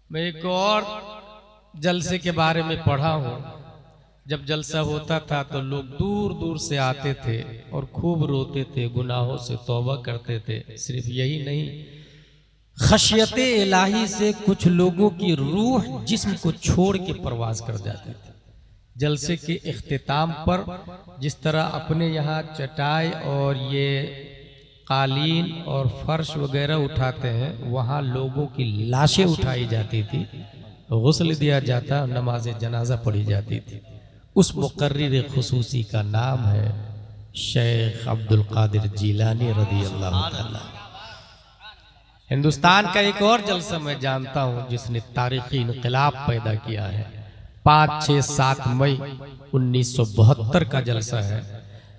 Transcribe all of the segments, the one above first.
मैं एक और जलसे के बारे में पढ़ा हूँ। जब जलसा होता था तो लोग दूर दूर से आते थे और खूब रोते थे, गुनाहों से तौबा करते थे। सिर्फ यही नहीं, खशियत इलाही से कुछ लोगों की रूह जिस्म को छोड़ के परवाज कर जाती थी। जलसे के इख्तिताम पर जिस तरह अपने यहाँ चटाई और ये कालीन और फर्श वगैरह उठाते हैं, वहाँ लोगों की लाशें उठाई जाती थी, गुस्ल दिया जाता, नमाज जनाजा पढ़ी जाती थी। उस मुकर्रिर खुसूसी का नाम है शेख अब्दुल कादिर जीलानी रज़ी अल्लाह ताला। हिंदुस्तान का एक और जलसा मैं जानता हूँ जिसने तारीखी इनकलाब पैदा किया है। 5, 6, 7 मई 1972 का जलसा है,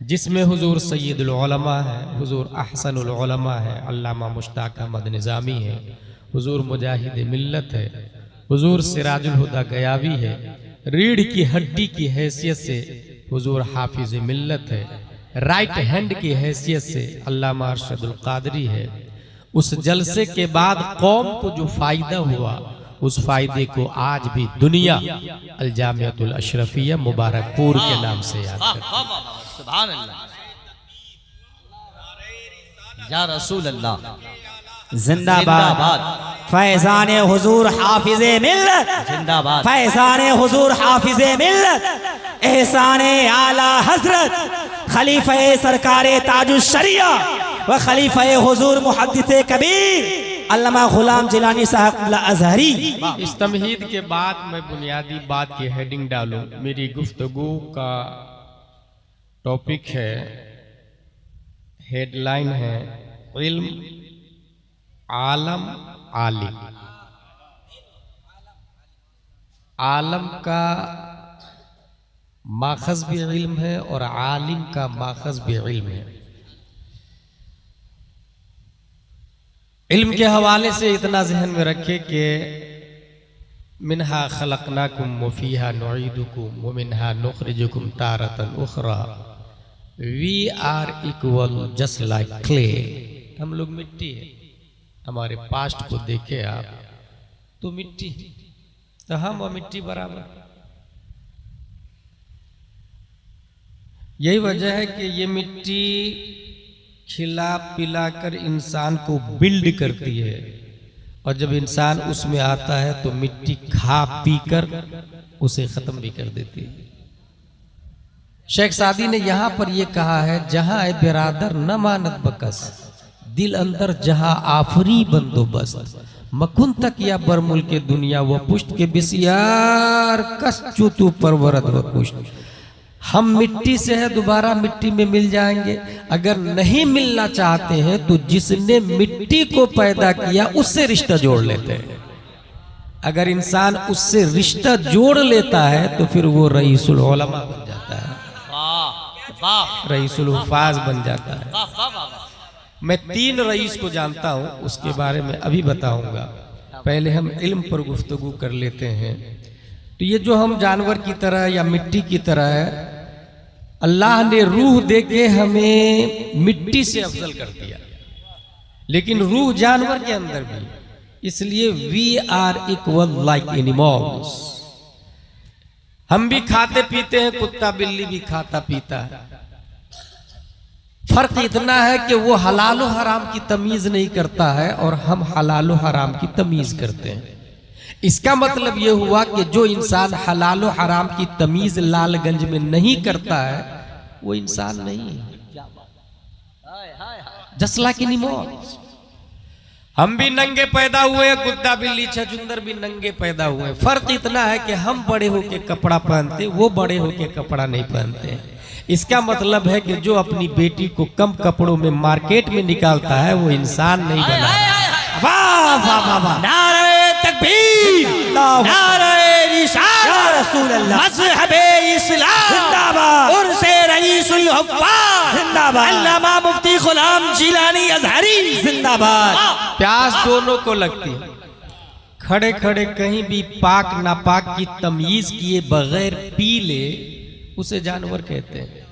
जिसमें हुजूर सैयदुल उलमा है, हुजूर अहसनुल उलमा है, अल्लामा मुश्ताक अहमद निज़ामी है, हुजूर मुजाहिद मिल्लत है, हुजूर सिराजुल हुदा गयावी है, रीढ़ की हड्डी की हैसियत से हुजूर हाफिज मिल्लत है, राइट हैंड की हैसियत से अल्लामा अरशदुल कादरी है। उस जलसे के बाद कौम को जो फायदा हुआ, उस फायदे को आज भी दुनिया अल जामियतुल अशरफिया मुबारकपुर के नाम से याद करती है। सुभान अल्लाह, या रसूल अल्लाह, जिंदाबाद। फैजान हुजूर हाफिज़े मिल्लत जिंदाबाद। फैजान हुजूर हाफिज़े मिल्लत, एहसान आला हजरत खलीफा सरकारे ताजुश शरिया व खलीफा हुजूर मुहद्दिस कबीर अल्लामा गुलाम जिलानी साहब अज़हरी। इस तमहीद के बाद मैं बुनियादी बात की हेडिंग डालूं। मेरी गुफ्तगू का टॉपिक है, हेडलाइन है, इल्म आलम आलिम। आलम का माखज़ भी इल्म है और आलिम का माखज़ भी इल्म है। इल्म के हवाले से इतना जहन में रखे कि मिनहा खलकनाकुम व फीहा नुईदुकुम व मिनहा नुखरिजुकुम तारतन उखरा। We are equal just like clay. हम लोग मिट्टी है। हमारे पास्ट को देखे आप तो मिट्टी, तो हम और मिट्टी बराबर। यही वजह है कि ये मिट्टी खिला पिलाकर इंसान को बिल्ड करती है, और जब इंसान उसमें आता है तो मिट्टी खा पीकर उसे खत्म भी कर देती है। शेख सादी ने यहाँ पर यह कहा है, जहां ए बिरादर न मानत बकस, दिल अंदर जहां आफरी बंदोबस्त, मकुन तक या बरमुल के दुनिया व पुष्ट के बिसियार कस चूतू परवरद व कुश्त। हम मिट्टी से है, दोबारा मिट्टी में मिल जाएंगे। अगर नहीं मिलना चाहते हैं तो जिसने मिट्टी को पैदा किया उससे रिश्ता जोड़ लेते हैं। अगर इंसान उससे रिश्ता जोड़ लेता है तो फिर वो रईसुल उलमा बन जाता है, रईसुल हुफाज बन जाता है। मैं 3 रईस को जानता हूं, उसके बारे में अभी बताऊंगा। पहले हम इल्म पर गुफ्तगू कर लेते हैं। तो ये जो हम जानवर की तरह या मिट्टी की तरह है, अल्लाह ने रूह देके हमें मिट्टी से अफजल कर दिया, लेकिन रूह जानवर के अंदर भी, इसलिए we are equal like animals. हम भी खाते पीते हैं, कुत्ता बिल्ली भी खाता पीता है। फर्क इतना है कि वो हलाल और हराम की तमीज नहीं करता है और हम हलाल और हराम की तमीज करते हैं। इसका मतलब यह हुआ कि जो इंसान हलाल और हराम की तमीज लालगंज में नहीं करता है वो इंसान नहीं है। जस्ट लाइक एनिमल्स, हम भी नंगे पैदा हुए हैं, कुत्ता बिल्ली छछुंदर भी नंगे पैदा हुए हैं। फर्क इतना है कि हम बड़े होके कपड़ा पहनते, वो बड़े होके कपड़ा नहीं पहनते हैं। इसका मतलब है कि जो अपनी बेटी को कम कपड़ों में मार्केट में निकालता है वो इंसान नहीं बना। वाह वाह वाह वाह, नारे तकबीर, नारे रिसालत, या रसूल अल्लाह, मज़हबे इस्लाम जिंदाबाद, उर्से रईसुल हुफ़्फ़ाज़ जिंदाबाद, अल्लामा मुफ्ती गुलाम जिलानी अज़हरी जिंदाबाद। प्यास दोनों को लगती है। खड़े खड़े कहीं भी पाक नापाक की तमीज किए बगैर पी ले उसे जानवर कहते हैं,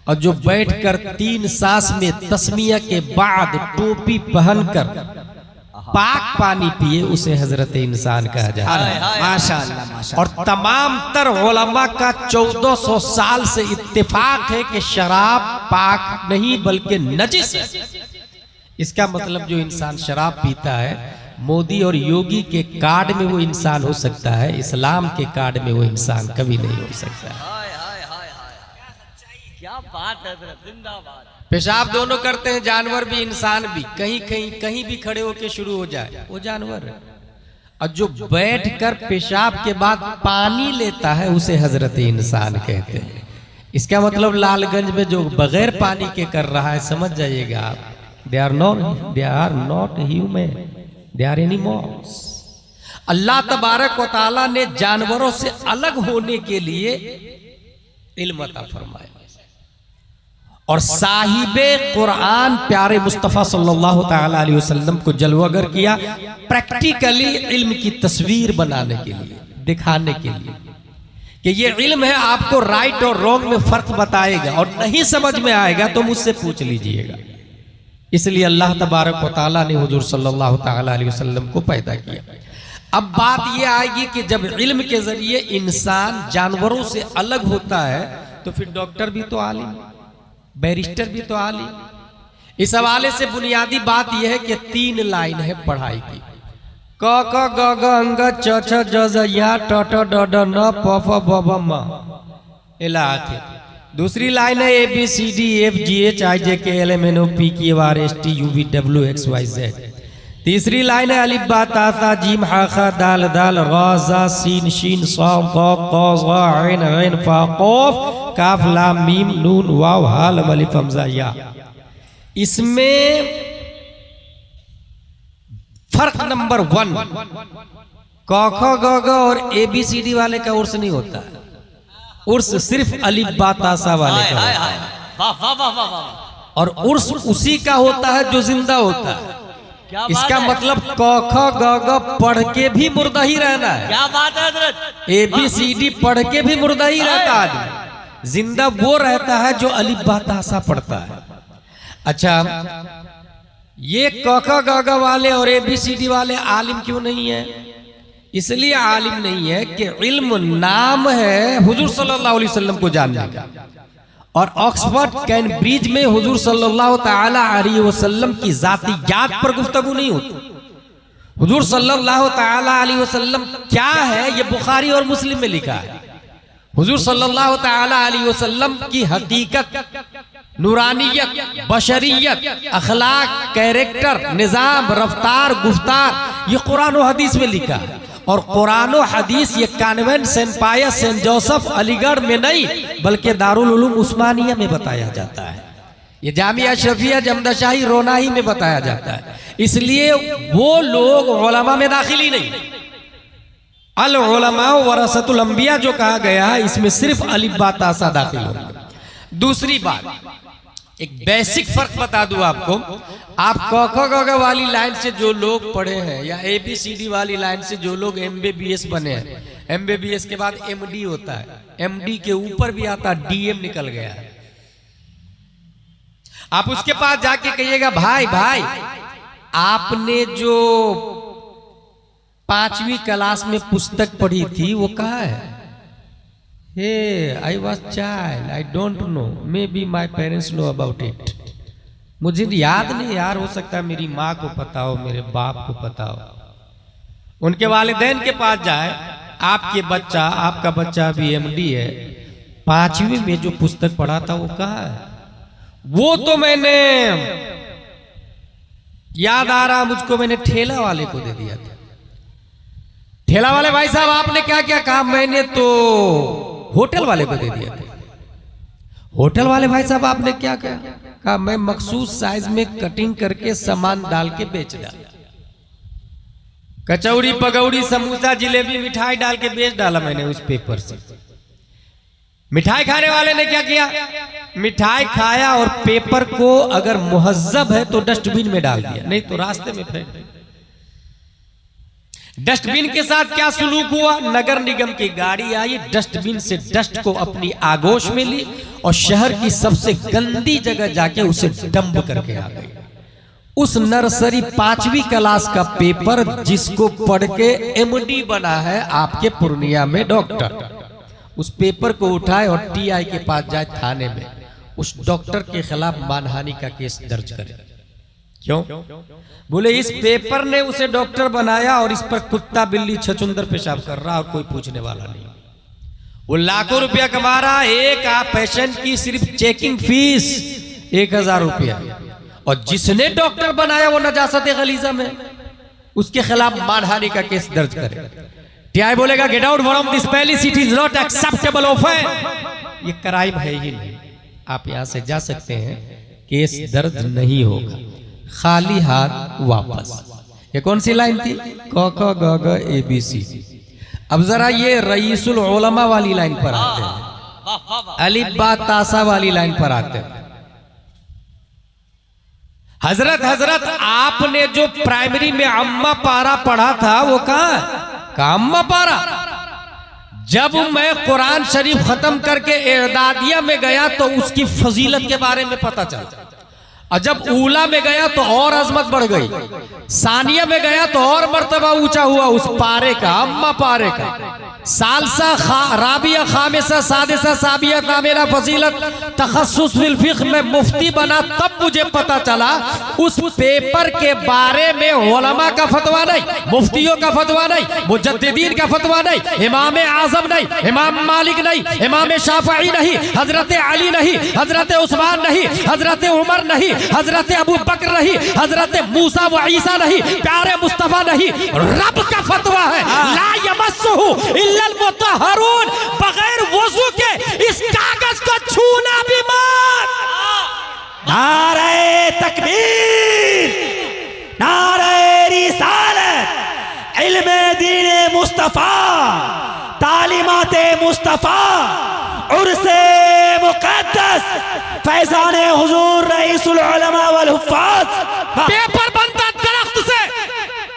और जो बैठकर 3 सांस में तस्मिया के बाद टोपी पहनकर पाक पानी पिए उसे हजरत इंसान कहा जाता है। माशाअल्लाह माशाअल्लाह। और तमाम तर उलमा का 1400 साल से इत्तेफाक है कि शराब पाक नहीं बल्कि नजिस है। इसका मतलब जो इंसान शराब पीता है, मोदी और योगी के कार्ड में वो इंसान हो सकता है, इस्लाम के कार्ड में वो इंसान कभी नहीं हो सकता है। क्या बात है जिंदाबाद। पेशाब दोनों करते हैं, जानवर भी इंसान भी, कहीं भी खड़े होके शुरू हो जाए वो जानवर है। और जो बैठकर पेशाब के बाद पानी लेता है उसे हजरत इंसान कहते हैं। इसका मतलब लालगंज में जो बगैर पानी के कर रहा है, समझ जाइएगा आप, they are not human, they are animals. अल्लाह तबारक व तआला ने जानवरों से अलग होने के लिए इल्म अता फरमाया। और साहिबे कुरान प्यारे मुस्तफ़ा सल्लल्लाहु तआला अलैहि वसल्लम को जलवागर किया, प्रैक्टिकली इल्म की तस्वीर बनाने के लिए, दिखाने के लिए कि ये इल्म है, आपको राइट और रॉन्ग में फर्क बताएगा, और नहीं समझ में आएगा तो मुझसे पूछ लीजिएगा। इसलिए अल्लाह तबारक व तआला ने हुजूर सल्लल्लाहु तआला अलैहि वसल्लम को पैदा किया। अब बात यह आएगी कि जब इल्म के जरिए इंसान जानवरों से अलग होता है तो फिर डॉक्टर भी तो आलिम, बैरिस्टर भी तो आलिम। इस हवाले से बुनियादी बात यह है कि 3 लाइन है पढ़ाई की, क ख ग घ अंग च छ ज झ या ट ट ड ढ न प फ ब भ म इला आखिर। दूसरी लाइन है ABCDFGHIJKLMNOPQRSTUVWXYZ। तीसरी लाइन है अलिफ बा ता सा जीम हा खा दाल दाल रा जा सीन शीन साद क़ाफ़ क़ाफ़ ज़ा ऐन ऐन फा क़ाफ़ काफ लाम मीम नून वाव हा लम अलिफ हमज़ा या। इसमें फर्क नंबर 1, क ख ग घ और ABCD वाले का उर्स नहीं होता, उर्स सिर्फ अलिफ बा ता सा वाले का होता है। और उर्स उसी का होता है जो जिंदा होता है। इसका मतलब क ख ग घ पढ़ के भी मुर्दा ही रहना है। क्या बात है हजरत। ABCD पढ़ के भी मुर्दा ही रहता है आदमी, जिंदा वो रहता है जो अलिफ बा ता सा पढ़ता है। अच्छा, ये क ख ग घ वाले और ABCD वाले आलिम क्यों नहीं है? इसलिए आलिम नहीं है कि इल्म नाम है हुजूर सल्लल्लाहु अलैहि वसल्लम को जानने का, और ऑक्सफोर्ड कैम्ब्रिज में हुजूर सल्लल्लाहु ताला अलैहि वसल्लम की जातियात पर गुफ्तगू नहीं होती। हुजूर सल्लल्लाहु ताला अलैहि वसल्लम क्या है ये बुखारी और मुस्लिम में लिखा है। हुजूर सल्लल्लाहु ताला अलैहि वसल्लम की हकीकत, नूरानियत, बशरियत, अखलाक, कैरेक्टर, निजाम, रफ्तार, गुफ्तार, ये कुरान और हदीस में लिखा है। और कुरान और हदीस ये कॉन्वेंट सेंट पायस सेंट जोसेफ अलीगढ़ में नहीं बल्कि दारुल उलूम उस्मानिया में बताया जाता है। ये जामिया शफिया जमदशाही रोनाही में बताया जाता है। इसलिए वो लोग उलमा में दाखिल ही नहीं। अल उलमा वरसतुल अंबिया जो कहा गया है, इसमें सिर्फ अलिफ बा ता सा दाखिल होगा। दूसरी बात, एक बेसिक फर्क बता दूं आपको। आप क ख ग घ वाली लाइन से जो लोग पढ़े हैं या ABCD वाली लाइन से जो लोग MBBS बने हैं, MBBS के बाद MD होता है, MD के ऊपर भी आता DM निकल गया है। आप उसके पास जाके कहिएगा भाई भाई आपने जो 5वीं क्लास में पुस्तक पढ़ी थी वो कहाँ है? Hey, I was child. I don't know. Maybe my parents know about it. मुझे याद नहीं यार, हो सकता है मेरी माँ को पता हो, मेरे बाप को पता हो। उनके वालिदैन के पास जाए, आपका बच्चा भी MD है, 5वीं में जो पुस्तक पढ़ा था वो कहाँ है? वो तो मैंने याद आ रहा मुझको, मैंने ठेला वाले को दे दिया था। ठेला वाले भाई साहब आपने क्या क्या कहा? मैंने तो होटल वाले को दे दिया था। होटल वाले भाई साहब आपने क्या कहा? मैं मखसूस साइज में कटिंग करके सामान डाल के बेच डाला। कचौड़ी, पकौड़ी, समोसा, जिलेबी, मिठाई डाल के बेच डाला मैंने उस पेपर से। मिठाई खाने वाले ने क्या किया? मिठाई खाया और पेपर को अगर मुहज्जब है तो डस्टबिन में डाल दिया, नहीं तो रास्ते में फेंक दिया। डस्टबिन के साथ क्या सुलूक हुआ? नगर निगम की गाड़ी आई, डस्टबिन से डस्ट को अपनी आगोश में ली और शहर की सबसे गंदी जगह जाके उसे डंप करके आ गई। उस नर्सरी 5वीं क्लास का पेपर जिसको पढ़ के एमडी बना है आपके पूर्णिया में डॉक्टर, उस पेपर को उठाए और टीआई के पास जाए थाने में, उस डॉक्टर के खिलाफ मानहानि का केस दर्ज करे। क्यों? बोले इस पेपर ने उसे डॉक्टर बनाया और इस पर कुत्ता बिल्ली छछुंदर पेशाब कर रहा और कोई पूछने वाला नहीं। वो लाखों रुपया कमा रहा, एक पेशेंट की सिर्फ चेकिंग फीस 1000 रुपया, और जिसने डॉक्टर बनाया वो नजासत गलीजा में, उसके खिलाफ मानहानि का केस दर्ज करे। टीआई बोलेगा get out from this palace, it is not acceptable offence. ये क्राइम है ही नहीं, आप यहां से जा सकते हैं, केस दर्ज नहीं होगा, खाली हाथ वापस। ये कौन सी लाइन थी? क ख ग घ ए बी सी। अब जरा ये रईसुल उलमा वाली लाइन पर आते हैं, अलिफ बा तासा वाली लाइन पर आते हैं। हजरत आपने जो प्राइमरी में अम्मा पारा पढ़ा था वो कहां? अम्मा पारा। जब मैं कुरान शरीफ खत्म करके एदादिया में गया तो उसकी फजीलत के बारे में पता चला, और जब ऊला में गया तो और अजमत बढ़ गई, सानिया में गया तो और मर्तबा ऊंचा हुआ उस पारे का, अम्मा पारे का। सालसा राबिया खामिसा सादिसा साबिया कामिला फजीलत तखस्सुस फिल फिक्ह में मुफ्ती बना, तब मुझे पता चला उस पेपर के बारे में उलमा का फतवा नहीं, मुफ्तियों का फतवा नहीं, मुजद्दिदीन का फतवा नहीं, इमाम आजम नहीं, इमाम मालिक नहीं, इमाम शाफई नहीं, हजरत अली नहीं, हजरत उस्मान नहीं, हजरत उमर नहीं, हजरत अबू बकर नहीं, हजरत मूसा व ईसा नहीं, प्यारे मुस्तफा नहीं, रब का फतवा है ला यमस्सुहु इल्लल मुतहहरून, बगैर वजू के इस कागज को छूना भी मत। नारे तकबीर, नारे रिसालत, इल्मे दीने मुस्तफा, तालीमाते मुस्तफा, उर्से मुक़द्दस, फैज़ाने हुजूर रईसुल उलमा वल हुफ़्फ़ाज़। पेपर बनता दरख्त से,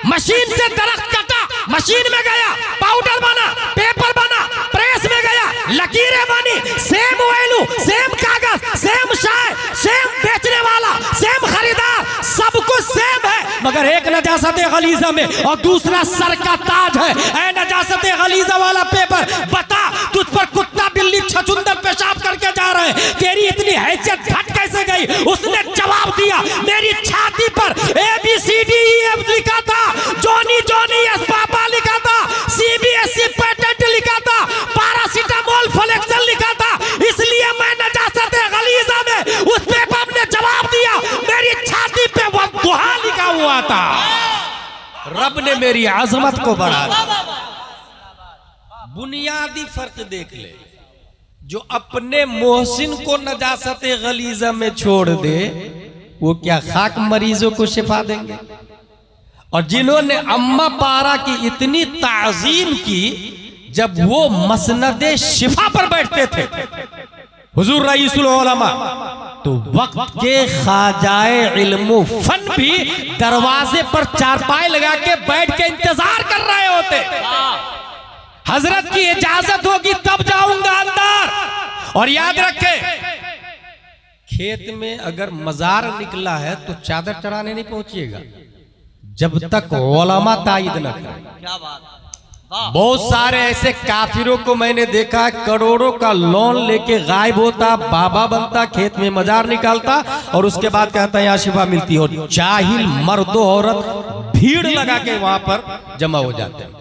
मशीन से दरख्त कटा, मशीन में गया, पाउडर बना, पेपर बना, प्रेस में गया, लकीरें बनी, सेम वैल्यू, सेम कागज, सेम शाय, सेम बेचने वाला, सेम खरीदार, सब कुछ सेम है, मगर एक नजासत गलीजा में और दूसरा सर का ताज है। ऐ नजासत गलीजा वाला पेपर, बता तुझ पर कुत्ता बिल्ली छछुंदर पेशाब करके जा रहे हैं, तेरी इतनी हैसियत घट कैसे गई? उसने जवाब दिया, मेरी छाती पर ABCDEF लिखा था, जॉनी जॉनी एस पापा लिखा था, CBSE पैटेंट लिखा था, पैरासिटामोल फ्लेक्सन लिखा था, इसलिए मैं नजासत गलीजा में उस पेपर ने जवाब दिया, मेरी छाती पे वद्दुहा लिखा हुआ था। रब ने मेरी आजमत को बढ़ा दिया। बुनियादी फर्क देख ले, जो अपने मोहसिन को नजासत गलीजा में छोड़ दे वो क्या खाक मरीजों को शिफा देंगे? और जिन्होंने अम्मा पारा की इतनी ताजीम की, जब वो मसनदे शिफा पर बैठते थे हुजूर रईसुल उलमा, तो वक्त के खाजाए इल्म फन भी दरवाजे पर चारपाई लगा के बैठ के इंतजार कर रहे होते। हजरत की इजाजत होगी तब जाऊंगा अंदर। और याद रखे, खेत में अगर मजार निकला है तो चादर चढ़ाने नहीं पहुंचिएगा जब तक उलमा तायद न करे। क्या बात, बहुत सारे ऐसे काफिरों को मैंने देखा, करोड़ों का लोन लेके गायब होता, बाबा बनता, खेत में मजार निकालता और उसके बाद कहता है यहाँ शिफा मिलती हो। जाहिल मर्दो औरत भीड़ लगा के वहां पर जमा हो जाते हैं।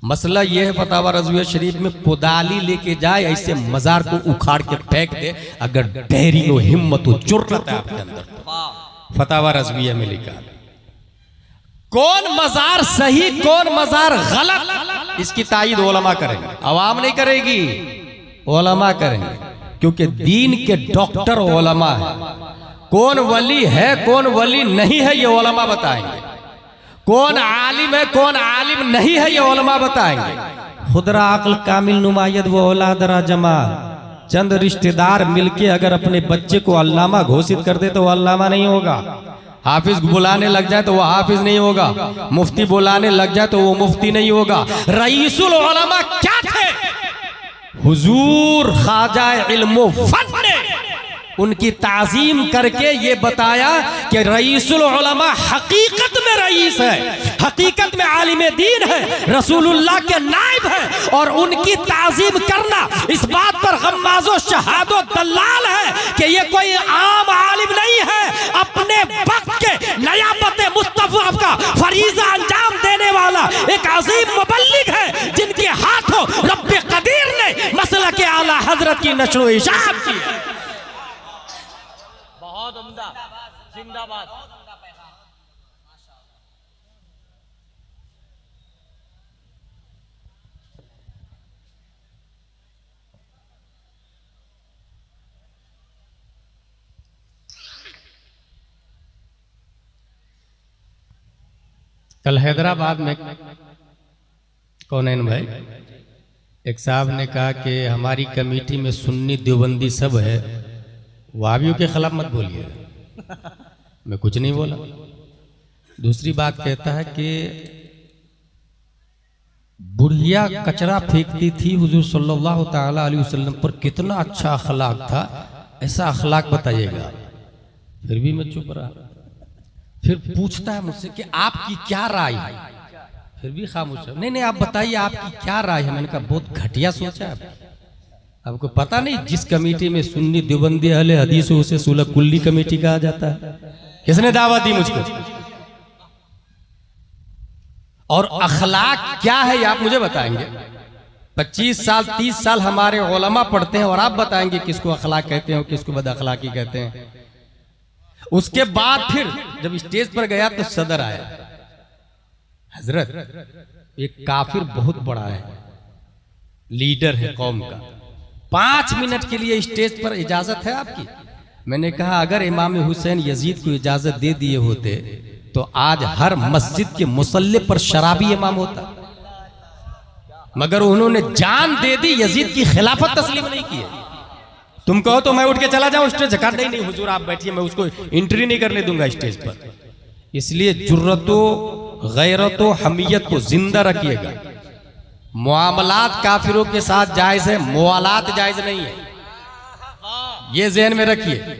मसला यह है, फतावा रज़विया शरीफ में कुदाली लेके जाए, ऐसे मजार को उखाड़ के फेंक दे, अगर डेयरिंग हो, हिम्मत हो, जुर्रत है आपके अंदर। फतावा रज़विया में लिखा कौन मजार सही कौन मजार गलत, इसकी तायीद उलमा करेंगे, अवाम नहीं करेगी, उलमा करेंगे, क्योंकि दीन के डॉक्टर उलमा है। कौन वली है कौन वली नहीं है ये उलमा बताएंगे, कौन आलिम है कौन आलिम नहीं है ये उलमा बताएंगे। खुदरा अक्ल कामिल नुमायत वो औलादरा जमाल, चंद रिश्तेदार मिलके अगर अपने बच्चे को अल्लामा घोषित कर दे तो वो अल्लामा नहीं होगा, हाफिज बुलाने लग जाए तो वो हाफिज नहीं होगा, मुफ्ती बुलाने लग जाए तो वो मुफ्ती नहीं होगा। रईसुल उलमा क्या थे? हुजूर ख्वाजा इल्म फन ने उनकी ताजीम करके ये बताया कि रईसुल उलमा हकीकत में रईस है, हकीकत में आलिम दीन है, रसूलुल्लाह के नाइब है। और उनकी ताजीम करना इस बात पर गम्माज़ो शहादो दलाल है कि ये कोई आम आलिम नहीं है, अपने वक्त के नयाबत मुस्तफा का फरीजा अंजाम देने वाला एक अजीम मुबल्लिग है, जिनके हाथों रब्बे कदीर ने मसला के आला हजरत की नशर इशाअत की है। बहुत उम्दा, जिंदाबाद। कल हैदराबाद में कौनैन भाई एक साहब ने कहा कि हमारी कमेटी में सुन्नी देवबंदी सब है, वहाबियों के खिलाफ मत बोलिए। मैं कुछ नहीं बोला। दूसरी बात कहता है कि बुढ़िया कचरा फेंकती थी, हुजूर सल्लल्लाहु ताला अलैहि वसल्लम पर कितना अच्छा अखलाक था, ऐसा अखलाक बताइएगा। फिर भी मैं चुप रहा। फिर पूछता है मुझसे कि आपकी क्या राय है, फिर भी खामोश है। नहीं आप बताइए आपकी क्या राय है। मैंने कहा बहुत घटिया सोचा है आपको पता नहीं, जिस कमेटी में सुन्नी देवबंदी अहले हदीस हो उसे सुलह कुल्ली कमेटी कहा जाता है। किसने दावा दी मुझको? और अखलाक क्या है ये आप मुझे बताएंगे? 25 साल 30 साल हमारे उलमा पढ़ते हैं और आप बताएंगे किसको अखलाक कहते हैं और किसको बद अखलाकी कहते हैं। उसके बाद फिर जब स्टेज पर गया तो सदर आया, हजरत एक काफिर बहुत बड़ा है, लीडर है कौम का, 5 मिनट के लिए स्टेज पर इजाजत है आपकी? मैंने कहा अगर इमाम हुसैन यजीद को इजाजत दे दिए होते तो आज हर मस्जिद के मुसल्ले पर शराबी इमाम होता, मगर उन्होंने जान दे दी, यजीद की खिलाफत तस्लीम नहीं की है। तुम कहो तो मैं उठ के चला जाऊं स्टेज से? कहा नहीं हुजूर आप बैठिए, मैं उसको एंट्री नहीं करने दूंगा स्टेज पर। इसलिए जुर्रतो गैरतो हमियत को जिंदा रखिएगा। मुआमलात काफिरों के साथ जायज है, मुआलात जायज नहीं है, ये ज़हन में रखिए।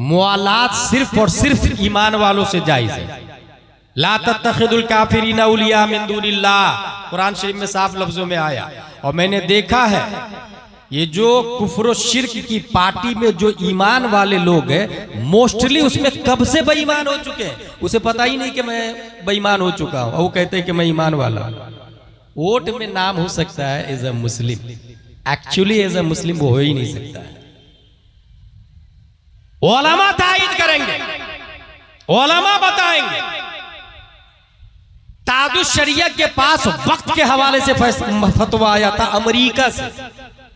मुआलात सिर्फ और सिर्फ ईमान वालों से जायज है। ला तत्तखिदुल काफिरीना औलिया मिन दूनिल्लाह, कुरान शरीफ में साफ लफ्जों में आया। और मैंने देखा है ये जो कुफ्र शिर्क की पार्टी में जो ईमान वाले लोग हैं, मोस्टली उसमें कब से बेईमान हो चुके हैं, उसे पता ही नहीं कि मैं बेईमान हो चुका हूं, और वो कहते हैं कि मैं ईमान वाला हूं। वोट में नाम हो सकता है as a Muslim, actually as a Muslim वो हो ही नहीं सकता है। उलमा तायीद करेंगे, उलमा बताएंगे। तादुश शरिया के पास वक्त के हवाले से फतवा आया था अमेरिका से,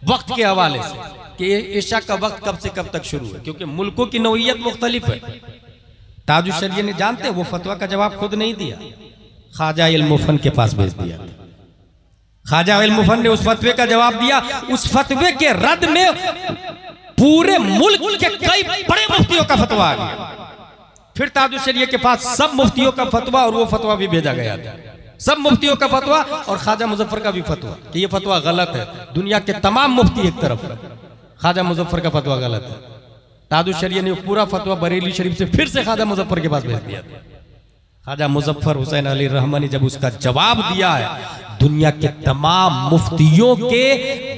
वक्त के हवाले से कि ईशा का वक्त कब से कब तक शुरू है, क्योंकि मुल्कों की नौइयत मुख्तलिफ है। ताजुश शरिया ने जानते वो फतवा का जवाब खुद नहीं दिया, ख्वाजा इल्मुफन के पास भेज दिया। ख्वाजा इल्मुफन ने उस फतवे का जवाब दिया। उस फतवे के रद्द में पूरे मुल्क के कई बड़े मुफ्तियों का फतवा आ गया। फिर ताजुश शरिया के पास सब मुफ्तियों का फतवा, और वो फतवा भी भेजा गया था। सब मुफ्तियों का फतवा और ख्वाजा मुजफ्फर का भी फतवा कि ये फतवा गलत है। दुनिया के तमाम मुफ्ती एक तरफ, ख्वाजा मुजफ्फर का फतवा गलत है। ताजुश शरिया ने पूरा फतवा बरेली शरीफ से फिर से ख्वाजा मुजफ्फर के पास भेज दिया। ख्वाजा मुजफ्फर हुसैन अली रहमानी जब उसका जवाब दिया है, दुनिया के तमाम मुफ्तियों के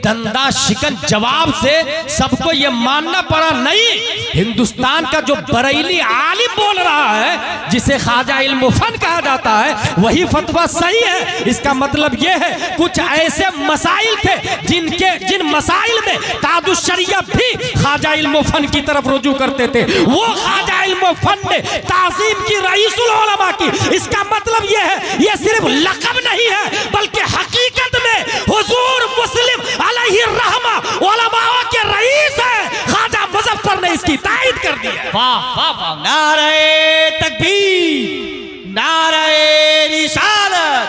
दंदा शिकन जवाब से सबको यह मानना पड़ा, नहीं, हिंदुस्तान का जो बरेली आलिम बोल रहा है, जिसे ख्वाजा इल्मुफन कहा जाता है, वही फतवा सही है। इसका मतलब यह है कुछ ऐसे मसाइल थे जिन मसाइल में ताजुश शरिया भी ख्वाजा इल्मुफन की तरफ रुजू करते थे, वो ख्वाजा इल्मुफन ने ताज़ीम की रईसुल उलमा की। इसका मतलब यह है यह सिर्फ लक़ब नहीं है, बल्कि हकीकत में हुजूर मुस्लिम अलैहि रहमा उलमाओं के रईस है। ख्वाजा मुजफ्फर ने इसकी तायीद कर दी है। वाह वाह वाह, नारे तकबीर, नारे रिसालत,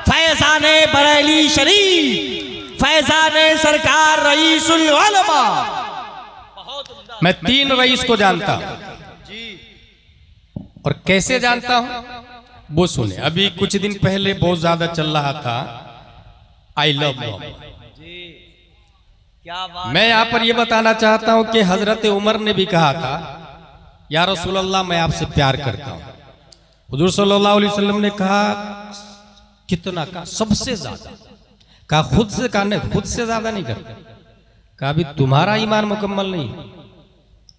फैज़ाने बरेली शरीफ, फैज़ाने सरकार रईसुल उलमा। मैं 3 रईस को जानता हूं, और कैसे जानता हूं वो सुने। अभी कुछ दिन पहले बहुत ज्यादा चल रहा था आई लव मोहम्मद। क्या बात। मैं यहाँ पर यह बताना चाहता हूं कि हजरत उमर ने भी कहा था, या रसूल अल्लाह मैं आपसे प्यार करता हूं। हुजूर सल्लल्लाहु अलैहि वसल्लम ने कहा कितना? कहा सबसे ज्यादा। कहा खुद से? कहा नहीं, खुद से ज्यादा नहीं करता। कहा अभी तुम्हारा ईमान मुकम्मल नहीं।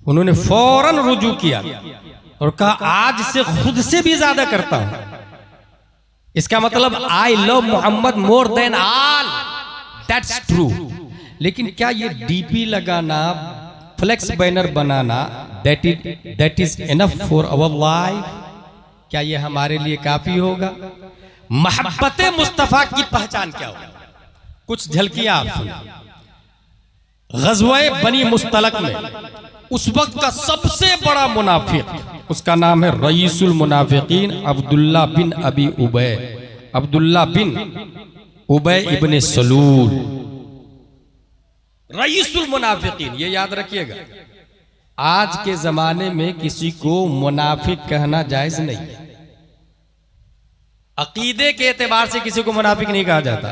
उन्होंने फौरन रुजू किया और कहा आज से खुद से भी ज्यादा करता हूं। इसका मतलब I love Mohammad more than all. That's true. लेकिन क्या ये डीपी लगाना, फ्लेक्स बैनर बनाना, that is enough for our life? क्या ये हमारे लिए काफी होगा? मोहब्बत मुस्तफा की पहचान क्या होगा? कुछ झलकियां आप सुनिए। ग़ज़वा बनी मुस्तलक में उस वक्त का सबसे बड़ा मुनाफिक, उसका नाम है रईसुल मुनाफिकीन अब्दुल्ला बिन अबी उबै, अब्दुल्ला बिन उबै इब्ने सलूल, रईसुल मुनाफिकीन। ये याद रखिएगा, आज के जमाने में किसी को मुनाफिक कहना जायज नहीं है। अकीदे के एतबार से किसी को मुनाफिक नहीं कहा जाता,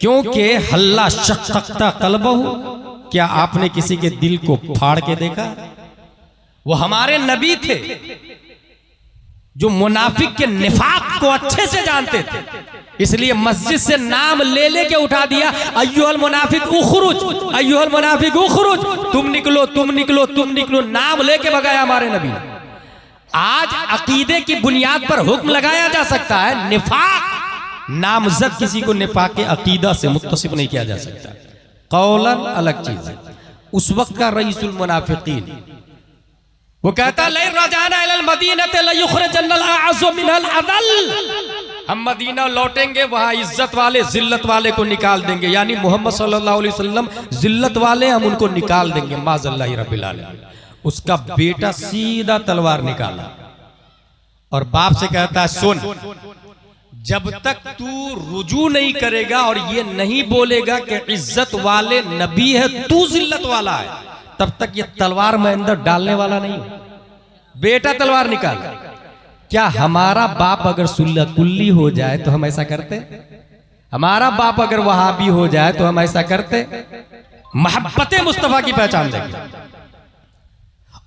क्योंकि हल्ला शक्कता कल्बहु। क्या आपने किसी के दिल को फाड़ के देखा? वो हमारे नबी थे जो मुनाफिक के निफाक को अच्छे से जानते थे, इसलिए मस्जिद से नाम ले लेके उठा दिया, अय्युहल मुनाफिक उखरुज, अय्युहल मुनाफिक उखरुज, तुम निकलो तुम निकलो तुम निकलो, नाम लेके भगाया हमारे नबी ने। आज अकीदे की बुनियाद पर हुक्म लगाया जा सकता है, निफाक नामजद किसी को निफाक के अकीदा से मुत्तसिफ नहीं किया जा सकता। कौलन अलग चीज है। उस वक्त का रईसुल मुनाफिकीन वो कहता लै रजाना इलल मदीनते लयुखरिजन्नल अअज़्ज़ु मिनल अज़ल। हम मदीना लौटेंगे, वहां इज्जत वाले जिल्लत वाले को निकाल देंगे, यानी मोहम्मद सल्लल्लाहु अलैहि वसल्लम जिल्लत वाले, हम उनको निकाल देंगे। माज़ल्लाहि रब्बिल आलमीन। उसका बेटा सीधा तलवार निकाला और बाप से कहता है सुन, जब तक तू रुजू नहीं करेगा और ये नहीं बोलेगा कि इज्जत वाले नबी है, तू जिल्लत वाला है, तब तक ये तलवार में अंदर डालने वाला नहीं। बेटा तलवार निकाल। क्या हमारा बाप अगर सुल्ला कुल्ली हो जाए तो हम ऐसा करते? हमारा बाप अगर वहाबी हो जाए तो हम ऐसा करते? मोहब्बत मुस्तफा की पहचान देंगे।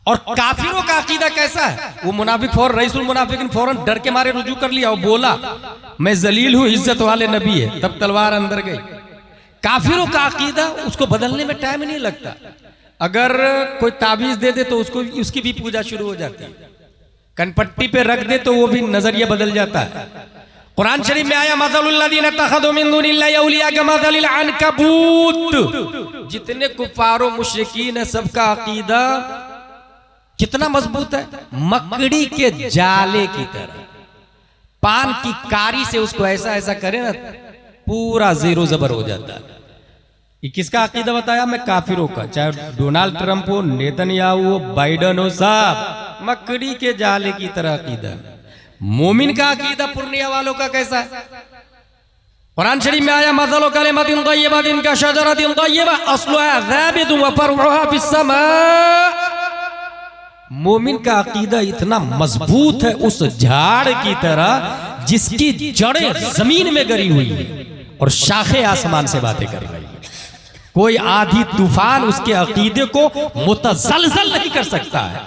और काफिरों का अकीदा कैसा है? वो मुनाफिक फौरन, रईसुल मुनाफिकीन फौरन डर के मारे रुजू कर लिया और बोला मैं जलील हूं, इज्जत वाले नबी है, तब तलवार अंदर गई। काफिरों का अकीदा, उसको बदलने में टाइम नहीं लगता। अगर कोई ताबीज दे दे तो उसको उसकी भी पूजा शुरू हो जाती है, कनपट्टी पे रख दे तो वो भी नजरिया बदल जाता है। कुरान शरीफ में आया मसलुल्लज़ीना तख़ज़ू मिन दुनिल्लाहि औलिया कमसलिल अनकबूत। जितने कुफारो मुशरिकीन है सबका अकीदा कितना मजबूत है? मकड़ी के जाले की तरह। पान की कारी से उसको ऐसा ऐसा करे ना, पूरा जीरो जबर हो जाता है। ये किसका अकीदा बताया? मैं काफिरों का, चाहे डोनाल्ड ट्रंप हो, नेतन्याहू हो, बाइडन हो, साहब मकड़ी के जाले की तरह अकीदा। मोमिन का अकीदा पूर्णिया वालों का कैसा है? कुरान शरीफ में आया मसलु कलिमतिन तय्यबतिन कशजरतिन तय्यबा अस्लुहा ज़ाबितुन व फरउहा फिस्समा। मोमिन का अकीदा इतना मजबूत है उस झाड़ की तरह जिसकी जड़ें जमीन में गरी हुई है और शाखें आसमान से बातें कर रही है। कोई आधी तूफान उसके अकीदे को मुतज़लज़ल नहीं कर सकता है।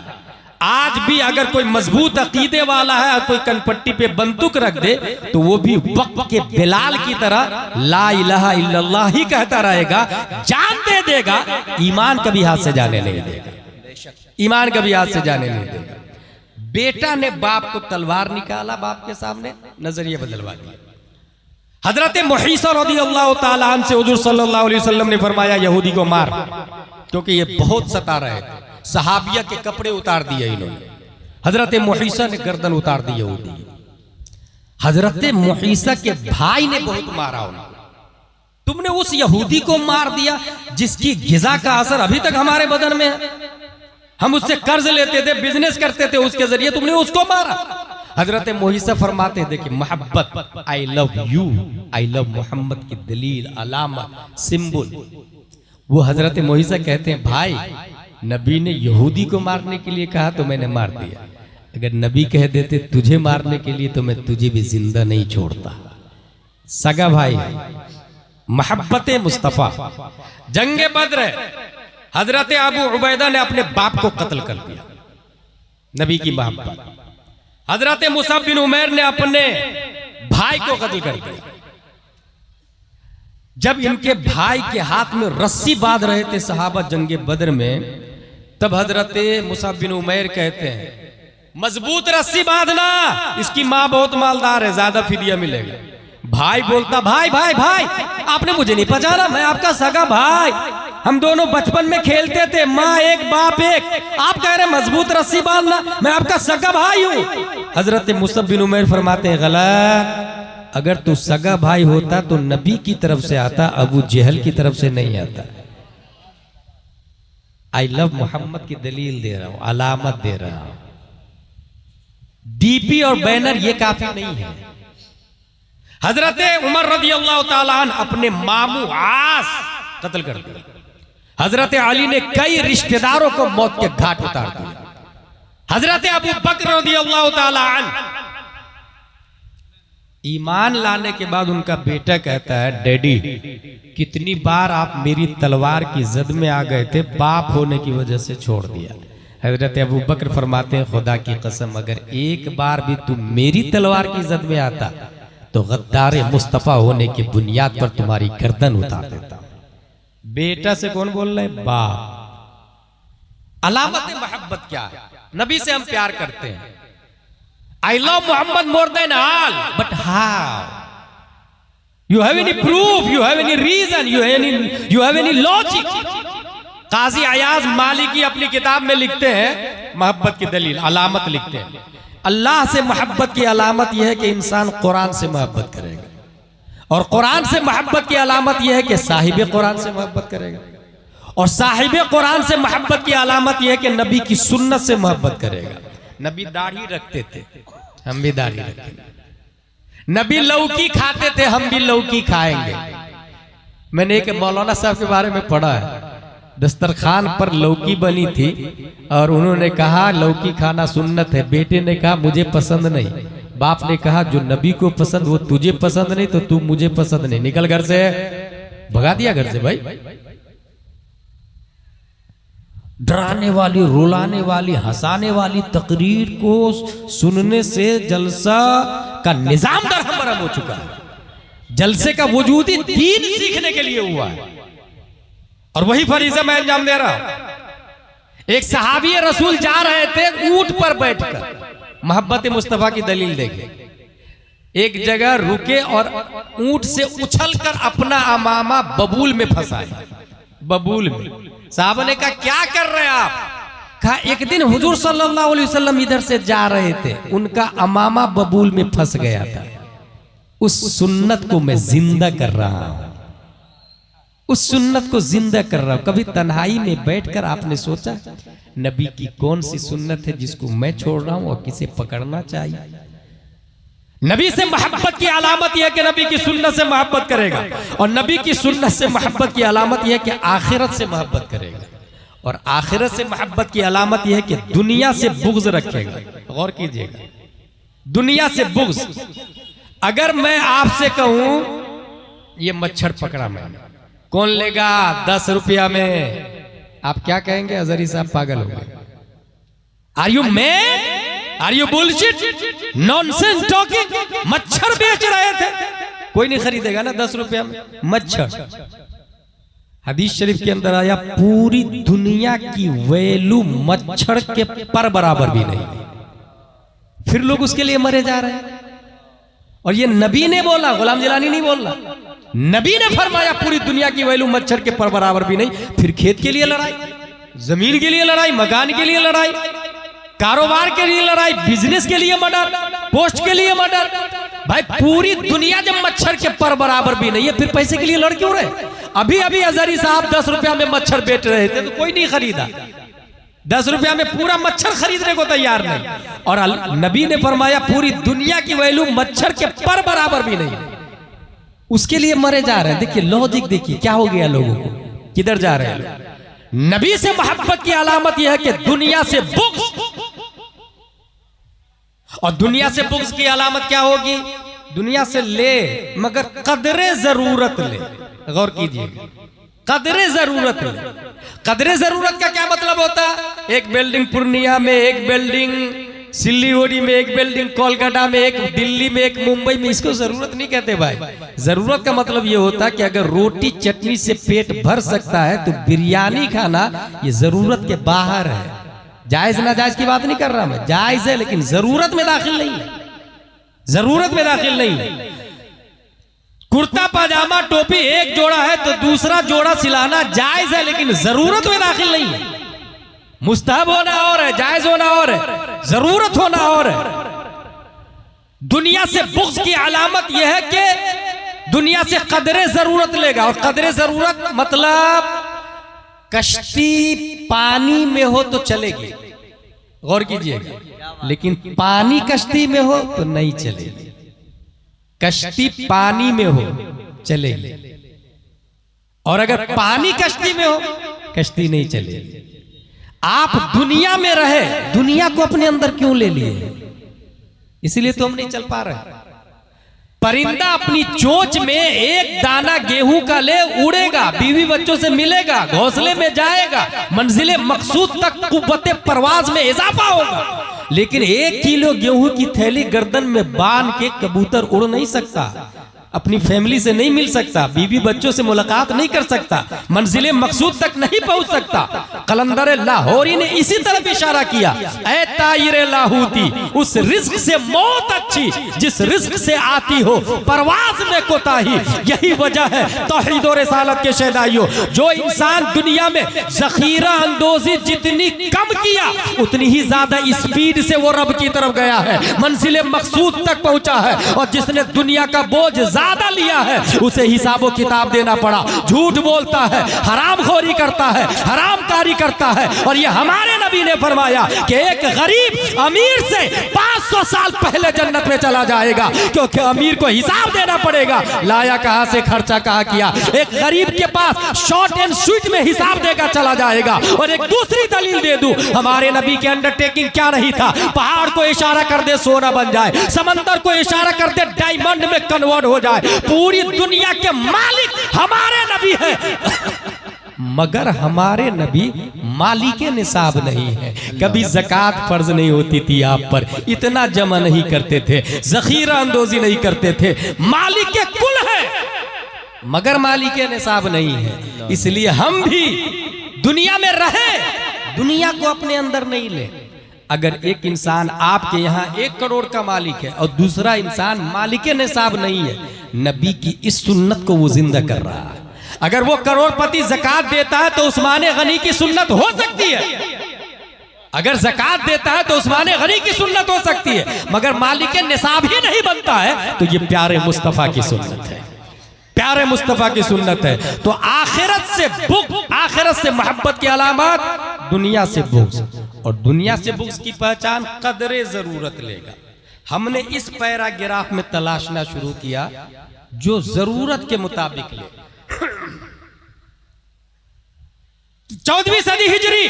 आज भी अगर कोई मजबूत अकीदे वाला है और कोई कनपट्टी पे बंदूक रख दे तो वो भी वक्त के बिलाल की तरह ला इलाहा इल्लल्लाह ही कहता रहेगा, जान दे देगा, ईमान कभी हाथ से जाने नहीं देगा, ईमान कभी हाथ से जाने नहीं देगा। बेटा ने बाप को तलवार निकाला, बाप के सामने नजरिया बदलवा दिया। हजरत मुहीसा रज़ियल्लाहु ताला अन्हु से हुजूर सल्लल्लाहु अलैहि वसल्लम ने फरमाया यहूदी को मार, क्योंकि ये बहुत सता रहे थे। सहाबिया के कपड़े उतार दिए इन्होंने। हजरत मुहीसा ने गर्दन उतार दी यहूदी। हजरत मुहीसा के भाई ने बहुत मारा उनको। तुमने उस यहूदी को मार दिया जिसकी गिजा का असर अभी तक हमारे बदन में है। हम उससे कर्ज लेते थे, बिजनेस करते थे उसके जरिए, तुमने उसको मारा। हजरत मुहीसा फरमाते थे कि मोहब्बत, I love you, I love Mohammad की दलील, अलामत, सिंबल। वो हजरत मुहीसा कहते हैं भाई नबी ने यहूदी को मारने के लिए कहा तो मैंने मार दिया, अगर नबी कह देते तुझे मारने के लिए तो मैं तुझे भी जिंदा नहीं छोड़ता। सगा भाई मोहब्बत मुस्तफ़ा। जंगे बद्र हजरत अबू उबैदा ने अपने बाप को कत्ल कर दिया, नबी की मोहब्बत। हजरत मुसअब बिन उमैर ने अपने भाई को कत्ल कर दिया। जब इनके भाई के हाथ में रस्सी बांध रहे थे सहाबा जंगे बद्र में, तब हजरत मुसअब बिन उमैर कहते हैं मजबूत रस्सी बांधना, इसकी मां बहुत मालदार है, ज्यादा फिदिया मिलेगा। भाई बोलता भाई भाई भाई आपने मुझे नहीं पहचाना, मैं आपका सगा भाई, हम दोनों बचपन में खेलते थे, माँ एक बाप एक, आप कह रहे मजबूत रस्सी बांधना, मैं आपका सगा भाई हूं। हजरत मुसअब बिन उमैर फरमाते हैं गलत, अगर तू सगा भाई होता तो नबी की तरफ से आता, अबू जहल की तरफ से नहीं आता। आई लव मोहम्मद की दलील दे रहा हूं, अलामत दे रहा हूं। डीपी और बैनर ये काफी नहीं है। हजरत उमर रज़ियल्लाहु ताला अन्हु अपने मामू आस कत्ल कर दिया। हजरत अली ने कई रिश्तेदारों को मौत के घाट उतार दिया। हजरत अबू बकर रज़ियल्लाहु ताला अन्हु ईमान लाने के बाद उनका बेटा कहता है डैडी कितनी बार आप मेरी तलवार की जद में आ गए थे, बाप होने की वजह से छोड़ दिया। हजरत अबू बकर फरमाते हैं खुदा की कसम अगर एक बार भी तू मेरी तलवार की जद में आता तो गद्दार मुस्तफा होने की बुनियाद पर तुम्हारी गर्दन उतार देता। बेटा से कौन बोल रहा है? बाप। अलामत मोहब्बत क्या है? नबी से हम प्यार करते हैं, I love Mohammad more than all, but how? You have any proof, you have any reason, you have any logic? Qazi Ayaz Maliki अपनी किताब में लिखते हैं मोहब्बत की दलील, अलामत लिखते हैं, अल्लाह से मोहब्बत की अलामत यह है कि इंसान कुरान से मोहब्बत करेगा, और कुरान से मोहब्बत की अलामत यह है कि साहिब कुरान से मोहब्बत करेगा, और साहिब कुरान से मोहब्बत की अलामत यह है कि नबी की सुन्नत से मोहब्बत करेगा। नबी दाढ़ी रखते थे, हम भी दाढ़ी रखेंगे। नबी लौकी खाते थे, हम भी लौकी खाएंगे। मैंने एक मौलाना साहब के बारे में पढ़ा है, दस्तरखान पर लौकी बनी थी और उन्होंने कहा लौकी खाना सुन्नत है। बेटे ने कहा मुझे पसंद नहीं। बाप ने कहा जो नबी को पसंद वो तुझे पसंद नहीं तो तू मुझे पसंद नहीं, निकल घर से। भगा दिया घर से भाई। डराने वाली, रुलाने वाली, हंसाने वाली तकरीर को सुनने से जलसा का निजाम दरहम हो चुका है। जलसे का वजूद ही दीन सीखने के लिए हुआ है, और वही फरीज़ा मैं अंजाम दे रहा हूं। एक सहाबी रसूल जा रहे थे ऊंट पर बैठकर, मोहब्बत मुस्तफा की दलील देखे। एक जगह रुके और ऊंट से उछलकर अपना अमामा बबूल में फंसाया। बबूल में। साहब ने कहा क्या कर रहे हैं आप? कहा एक दिन हुजूर सल्लल्लाहु अलैहि वसल्लम इधर से जा रहे थे, उनका अमामा बबूल में फंस गया था, उस सुन्नत को मैं जिंदा कर रहा हूं, उस सुन्नत को जिंदा कर रहा हूं। कभी तन्हाई में बैठकर आपने सोचा नबी की कौन सी सुन्नत है जिसको मैं छोड़ रहा हूं और किसे पकड़ना चाहिए? नबी से मोहब्बत की अलामत यह है कि नबी की सुन्नत से मोहब्बत करेगा, और नबी की सुन्नत से मोहब्बत की अलामत यह है कि आखिरत से मोहब्बत करेगा, और आखिरत से मोहब्बत की अलामत यह है कि दुनिया से बुग़्ज़ रखेगा। गौर कीजिएगा, दुनिया से बुग़्ज़। अगर मैं आपसे कहूं ये मच्छर पकड़ा मैंने, कौन लेगा 10 रुपया में, आप क्या कहेंगे? अजहरी साहब पागल हो गए। Are you mad? Are you bullshit? Nonsense talking. मच्छर बेच रहे थे, कोई नहीं खरीदेगा ना 10 रुपया में मच्छर। हदीस शरीफ के अंदर आया पूरी दुनिया की वैल्यू मच्छर के पर बराबर भी नहीं, फिर लोग उसके लिए मरे जा रहे हैं। और ये नबी ने बोला, गुलाम जिलानी नहीं बोल रहा, नबी ने फरमाया पूरी दुनिया की वैल्यू मच्छर के पर बराबर भी नहीं। फिर खेत के लिए लड़ाई, जमीन के लिए लड़ाई, मकान के लिए लड़ाई, कारोबार के लिए लड़ाई, बिजनेस के लिए मर्डर, पोस्ट के लिए मर्डर। भाई पूरी दुनिया जब मच्छर के पर बराबर भी नहीं है, फिर पैसे के लिए लड़ क्यों रहे? अभी अभी अजहरी साहब 10 रुपया में मच्छर बेच रहे थे तो कोई नहीं खरीदा। 10 रुपया में पूरा मच्छर खरीदने को तैयार नहीं। और नबी ने फरमाया पूरी दुनिया की वैल्यू मच्छर के पर बराबर भी नहीं, उसके लिए मरे जा रहे हैं। देखिए लॉजिक, देखिए क्या हो गया लोगों को, किधर जा रहे हैं। नबी से मोहब्बत की अलामत यह है कि दुनिया से बुग़्ज़, और दुनिया से बुग़्ज़ की अलामत क्या होगी? दुनिया से ले मगर कदरे जरूरत ले। गौर कीजिए, कदरे जरूरत ले। कदरे जरूरत का क्या मतलब होता है? एक बिल्डिंग पूर्णिया में, एक बिल्डिंग सिल्लीगुड़ी में, एक बिल्डिंग कोलकाता में, एक दिल्ली में, एक मुंबई में, इसको जरूरत नहीं कहते भाई। जरूरत का मतलब ये होता है कि अगर रोटी चटनी से पेट भर सकता है तो बिरयानी खाना ये जरूरत के बाहर है। जायज ना जायज की बात नहीं कर रहा मैं, जायज है लेकिन जरूरत में दाखिल नहीं है, जरूरत में दाखिल नहीं है। कुर्ता पाजामा टोपी एक जोड़ा है तो दूसरा जोड़ा सिलाना जायज है लेकिन जरूरत में दाखिल नहीं है। मुस्तहब होना और है, जायज होना और है, जरूरत होना और है। दुनिया से बुग़्ज़ की अलामत यह है कि दुनिया से कदरे जरूरत लेगा। और कदरे जरूरत मतलब कश्ती पानी में हो तो चलेगी, गौर कीजिएगा, लेकिन पानी कश्ती में हो तो नहीं चलेगी। कश्ती पानी में हो चलेगी, और अगर पानी कश्ती में हो कश्ती नहीं चलेगी। आप दुनिया में रहे, दुनिया को अपने अंदर क्यों ले लिए? इसलिए तो हम नहीं चल पा रहे। परिंदा अपनी चोंच में एक दाना गेहूं का ले उड़ेगा, बीवी बच्चों से मिलेगा, घोंसले में जाएगा, मंजिले मकसूद तक कुव्वते परवाज में इजाफा होगा। लेकिन 1 किलो गेहूं की थैली गर्दन में बांध के कबूतर उड़ नहीं सकता, अपनी फैमिली से नहीं मिल सकता, बीवी बच्चों से मुलाकात नहीं कर सकता, मंजिले मकसूद तक नहीं पहुंच सकता। कलंदर लाहौरी ने इसी तरफ इशारा किया, ऐ तायरे लाहूती, उस रिज्क से मौत अच्छी जिस रिज्क से आती हो परवाज में कोताही। यही वजह है तौहीद और रिसालत के शहदाइयों, जो इंसान दुनिया में जखीरा अंदोजी जितनी कम किया उतनी ही ज्यादा स्पीड से वो रब की तरफ गया है, मंजिले मकसूद तक पहुंचा है। और जिसने दुनिया का बोझ ज्यादा लिया है उसे हिसाबो किताब देना पड़ा। झूठ बोलता है, हरामखोरी करता है, हरामकारी करता है। और ये हमारे नबी ने फरमाया कि एक गरीब अमीर से 500 साल पहले जन्नत में चला जाएगा, क्योंकि अमीर को हिसाब देना पड़ेगा, लाया कहां से, खर्चा कहां किया। एक गरीब के पास शॉर्ट एंड स्वीट में हिसाब देकर चला जाएगा। और एक दूसरी दलील दे दूं, हमारे नबी के अंडरटेकिंग क्या नहीं था? पहाड़ को इशारा कर दे सोना बन जाए, समंदर को इशारा कर दे डायमंड में कन्वर्ट हो जाए। पूरी दुनिया के मालिक हमारे नबी है मगर हमारे नबी मालिके निसाब नहीं है। कभी ज़कात फर्ज नहीं होती थी आप पर, इतना जमा नहीं करते थे, ज़खीरा अंदोजी नहीं करते थे। मालिके कुल है मगर मालिके निसाब नहीं है। इसलिए हम भी दुनिया में रहे, दुनिया को अपने अंदर नहीं ले। अगर एक इंसान आपके यहाँ 1 करोड़ का मालिक है और दूसरा इंसान मालिके निसाब नहीं है, नबी की इस सुन्नत को वो जिंदा कर रहा है। अगर वो करोड़पति ज़कात देता है तो उस्मान गनी की सुन्नत हो सकती है, अगर ज़कात देता है तो उस्मान गनी की सुन्नत हो सकती है, मगर मालिके निसाब ही नहीं बनता है तो ये प्यारे मुस्तफ़ा की सुन्नत है, प्यारे मुस्तफ़ा की सुन्नत है। तो आखिरत से बुग़्ज़, आखिरत से मोहब्बत की अलामत दुनिया से बुग़्ज़, और दुनिया से बुग़्ज़ की पहचान कदरे जरूरत लेगा। हमने इस पैराग्राफ में तलाशना शुरू किया जो जरूरत के मुताबिक ले। 14वीं सदी हिजरी,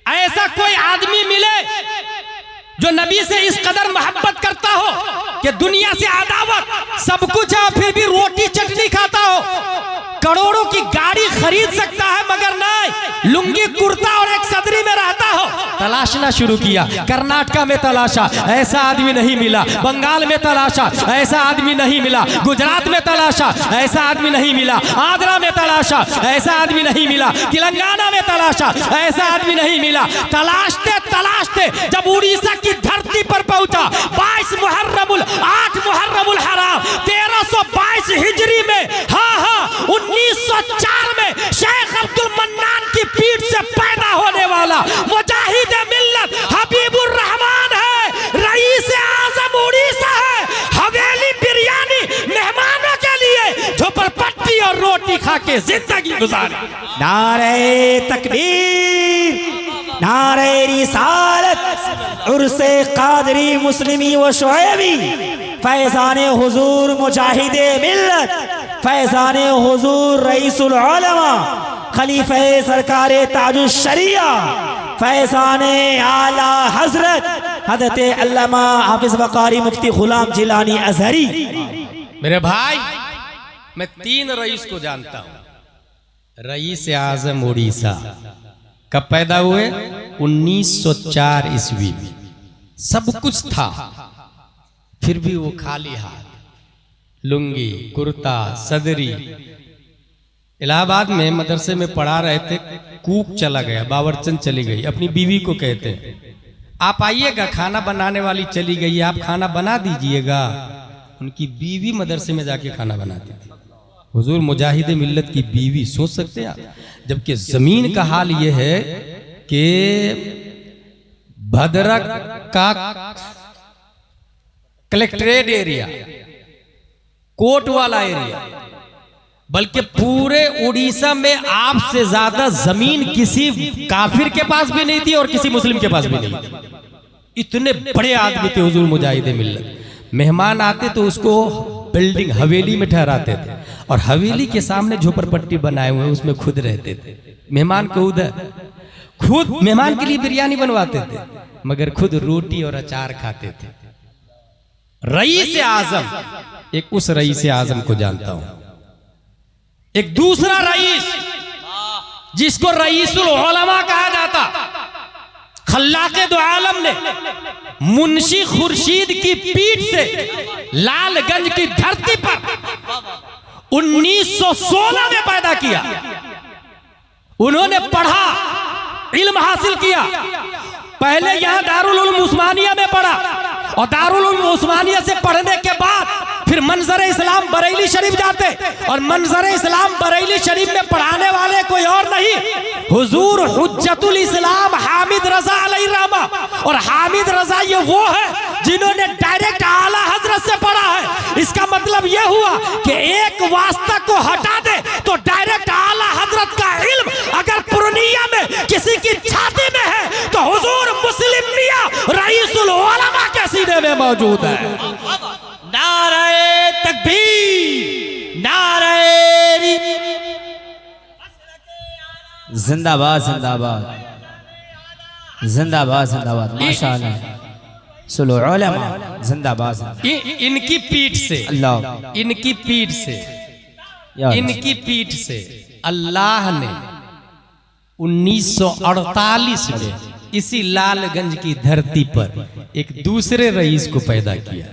ऐसा कोई आदमी मिले जो नबी से इस कदर मोहब्बत करता हो कि दुनिया से अदावत, सब कुछ है फिर भी रोटी चटनी खाता हो, करोड़ों की गाड़ी खरीद सकता है मगर नहीं, लुंगी कुर्ता और एक सदरी में रहता हो। तलाशना शुरू किया, कर्नाटका में तलाशा, ऐसा आदमी नहीं मिला। बंगाल में तलाशा, ऐसा आदमी नहीं मिला। गुजरात में तलाशा, ऐसा आदमी नहीं मिला। आंध्रा में तलाशा, ऐसा आदमी नहीं मिला। तेलंगाना में तलाशा, ऐसा आदमी नहीं मिला। तलाशते तलाशते जब उड़ीसा की धरती पर पहुंचा, 22 मुहर्रमुल 8 मुहर्रमुल हराम 1322 हिजरी में, हाँ 1904 में शेख अब्दुल मन्नान की पीठ से पैदा होने वाला मुजाहिद मिल्लत हबीबुर रहमान है, रईस आजम उड़ीसा है। हवेली बिरयानी मेहमानों के लिए झोपड़पट्टी और रोटी खा के जिंदगी गुजारी। नारे तकबीर, नारे रिसालत, उर्से कादरी मुस्लिमी व शुएबी, फैज़ाने हुजूर मुजाहिदे मिल्लत, फैज़ाने हुजूर रईसुल उलमा, खलीफे सरकारे ताजुश शरिया, फैज़ाने आला हजरत हजरत अल्लामा हाफिज वकारी मुफ्ती गुलाम जिलानी अजहरी। मेरे भाई, मैं 3 रईस को जानता हूं। रईस आजम उड़ीसा कब पैदा हुए? 1904 ईस्वी में। सब कुछ था, फिर भी वो खाली हाथ, लुंगी, कुर्ता, सदरी। इलाहाबाद में मदरसे में पढ़ा रहे थे, कूक चला गया, बावर्चन चली गई, अपनी बीवी को कहते हैं आप आइएगा, खाना बनाने वाली चली गई, आप खाना बना दीजिएगा। उनकी बीवी मदरसे में जाके खाना बनाती थी। हुजूर मुजाहिद मिल्लत की बीवी, सोच सकते हैं आप? जबकि जमीन का हाल यह है कि भद्रक का कलेक्ट्रेट एरिया, कोट वाला एरिया, बल्कि पूरे उड़ीसा में आपसे ज्यादा जमीन किसी काफिर के पास भी नहीं थी और किसी मुस्लिम के पास भी नहीं थी। इतने बड़े आदमी थे हुजूर मुजाहिद मिल्लत। मेहमान आते तो उसको बिल्डिंग हवेली में ठहराते थे और हवेली के सामने झोपड़पट्टी बनाए हुए, उसमें खुद रहते थे। मेहमान को उधर खुद मेहमान के लिए बिरयानी बनवाते थे, मगर खुद रोटी और अचार खाते थे। रईस आजम, एक उस रईस आजम को जानता हूं। एक दूसरा रईस जिसको रईसुल उलमा कहा जाता, खल्लाके दो आलम ने मुंशी खुर्शीद की पीठ से लालगंज की धरती पर 1916 में पैदा किया। उन्होंने पढ़ा, इल्म हासिल किया। पहले यहां दारुल उलूम उस्मानिया में पढ़ा और दारुल उलूम उस्मानिया से पढ़ने के बाद फिर मंजर इस्लाम बरेली शरीफ जाते और मंजर इस्लाम बरेली शरीफ में पढ़ाने वाले कोई और नहीं, हुजूर हुज्जतुल इस्लाम हामिद रजा अलैहिर्रहमा। और हामिद रजा ये वो है जिन्होंने डायरेक्ट आला हजरत से पढ़ा है। इसका मतलब ये हुआ कि एक वास्ता को हटा दे तो डायरेक्ट आला हजरत का इल्म अगर पूर्णिया में किसी की छाती में है तो हुजूर मुस्लिम मियां रईसुल उलमा के सीने में मौजूद है। नारे तकबीर, नारे जिंदाबाद जिंदाबाद जिंदाबाद जिंदाबाद, माशाअल्लाह, सुलो उलमा जिंदाबाद। इनकी पीठ से अल्लाह, इनकी पीठ से, इनकी पीठ से अल्लाह ने 1948 में इसी लालगंज की धरती पर एक दूसरे रईस को पैदा किया।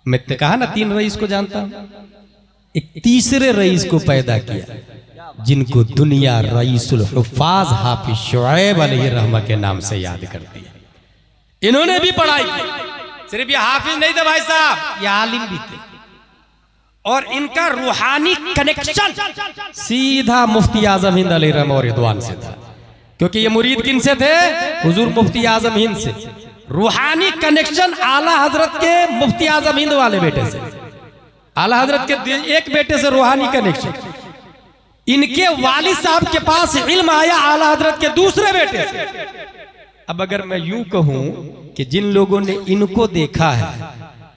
मैं तो कहा ना 3 रईस को जानता हूं। एक तीसरे रईस को पैदा किया जिनको दुनिया रईसुल हुफ़ाज़ हाफिज शुएब अलैहिर्रहमा के नाम से याद करती है। इन्होंने भी पढ़ाई की, सिर्फ ये हाफिज नहीं थे भाई साहब, ये आलिम भी थे। और इनका रूहानी कनेक्शन सीधा मुफ्ती आजम हिंद अलैहिर्रहमा और रिदवान से था, क्योंकि ये मुरीद किन से थे? हुजूर मुफ्ती आजम हिंद से। रूहानी कनेक्शन आला हजरत के मुफ्ती आजम हिंद वाले बेटे से, आला हजरत के एक बेटे से रूहानी कनेक्शन। इनके वालिद साहब के पास इल्म आया आला हजरत के दूसरे बेटे से। अब अगर मैं यूं कहूं कि जिन लोगों ने इनको देखा है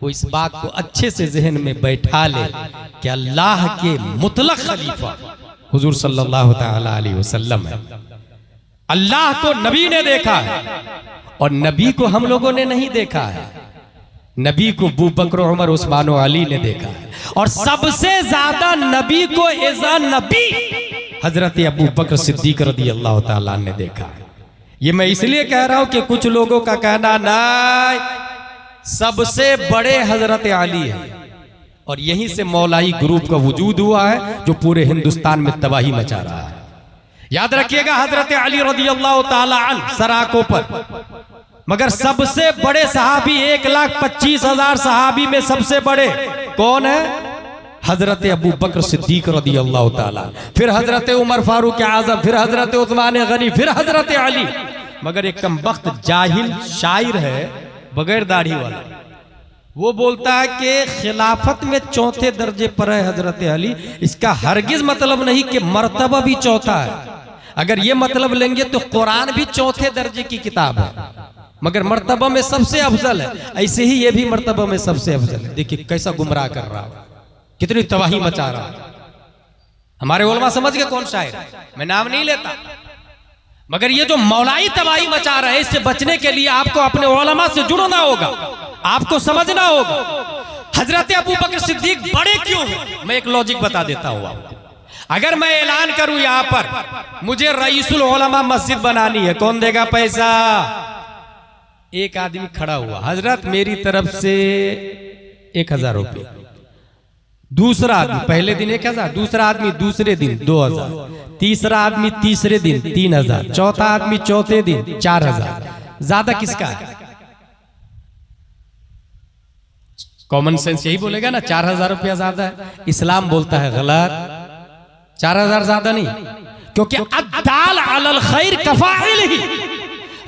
वो इस बात को अच्छे से जहन में बैठा ले कि अल्लाह के मुतलक खलीफा हुजूर सल्लल्लाहु तआला अलैहि वसल्लम है। अल्लाह को नबी ने देखा है और नबी को हम लोगों ने नहीं देखा है। नबी को अबू बकर, उमर, उस्मान और अली ने देखा है। और सबसे ज्यादा नबी को एज़ा नबी हजरत अबू बकर सिद्दीक रज़ी अल्लाह ताला ने देखा है। ये मैं इसलिए कह रहा हूं कि कुछ लोगों का कहना नहीं, सबसे बड़े हजरत अली है और यहीं से मौलाई ग्रुप का वजूद हुआ है जो पूरे हिंदुस्तान में तबाही मचा रहा है। याद रखिएगा, हजरत अली रज़ी अल्लाह ताला अन्हु सराकों पर, मगर सबसे बड़े सहाबी 1,25,000 सहाबी में सबसे बड़े कौन है? हजरत अबू बकर सिद्दीक रज़ी अल्लाह ताला, फिर हजरत उमर फारूक आजम, फिर हजरत उस्मान गनी, फिर हजरत अली। मगर एक कमबख्त जाहिल शायर है बगैर दाढ़ी वाला, वो बोलता है कि खिलाफत में चौथे दर्जे पर है हजरत अली। इसका हरगिज मतलब नहीं कि मर्तबा भी चौथा है। अगर ये मतलब लेंगे तो कुरान भी चौथे दर्जे की किताब है, मगर मर्तबा में सबसे अफजल है। ऐसे ही ये भी मर्तबा में सबसे अफजल है। देखिए कैसा गुमराह कर रहा है, कितनी तबाही मचा रहा है। हमारे उलमा समझ गए कौन शायर है, मैं नाम नहीं लेता। मगर ये जो मौलाई तबाही मचा रहे, इससे बचने के लिए आपको अपने उलमा से जुड़ना होगा, आपको समझना होगा। हजरत अबू बकर सिद्दीक बड़े क्यों हैं, मैं एक लॉजिक बता देता हूं आपको। अगर मैं ऐलान करूं यहां पर मुझे रईसुल उलमा मस्जिद बनानी है, कौन देगा पैसा? एक आदमी खड़ा हुआ, हजरत मेरी तरफ से 1000 रुपये। दूसरा आदमी पहले दिन 1000, दूसरा आदमी दूसरे दिन 2000, तीसरा आदमी तीसरे दिन 3000, चौथा आदमी चौथे दिन 4000। ज्यादा किसका है? कॉमन सेंस यही बोलेगा ना 4000 रुपया ज्यादा है। इस्लाम बोलता है गलत, 4000 ज्यादा नहीं, क्योंकि अद्दाल अलल खैर कफाइलिही,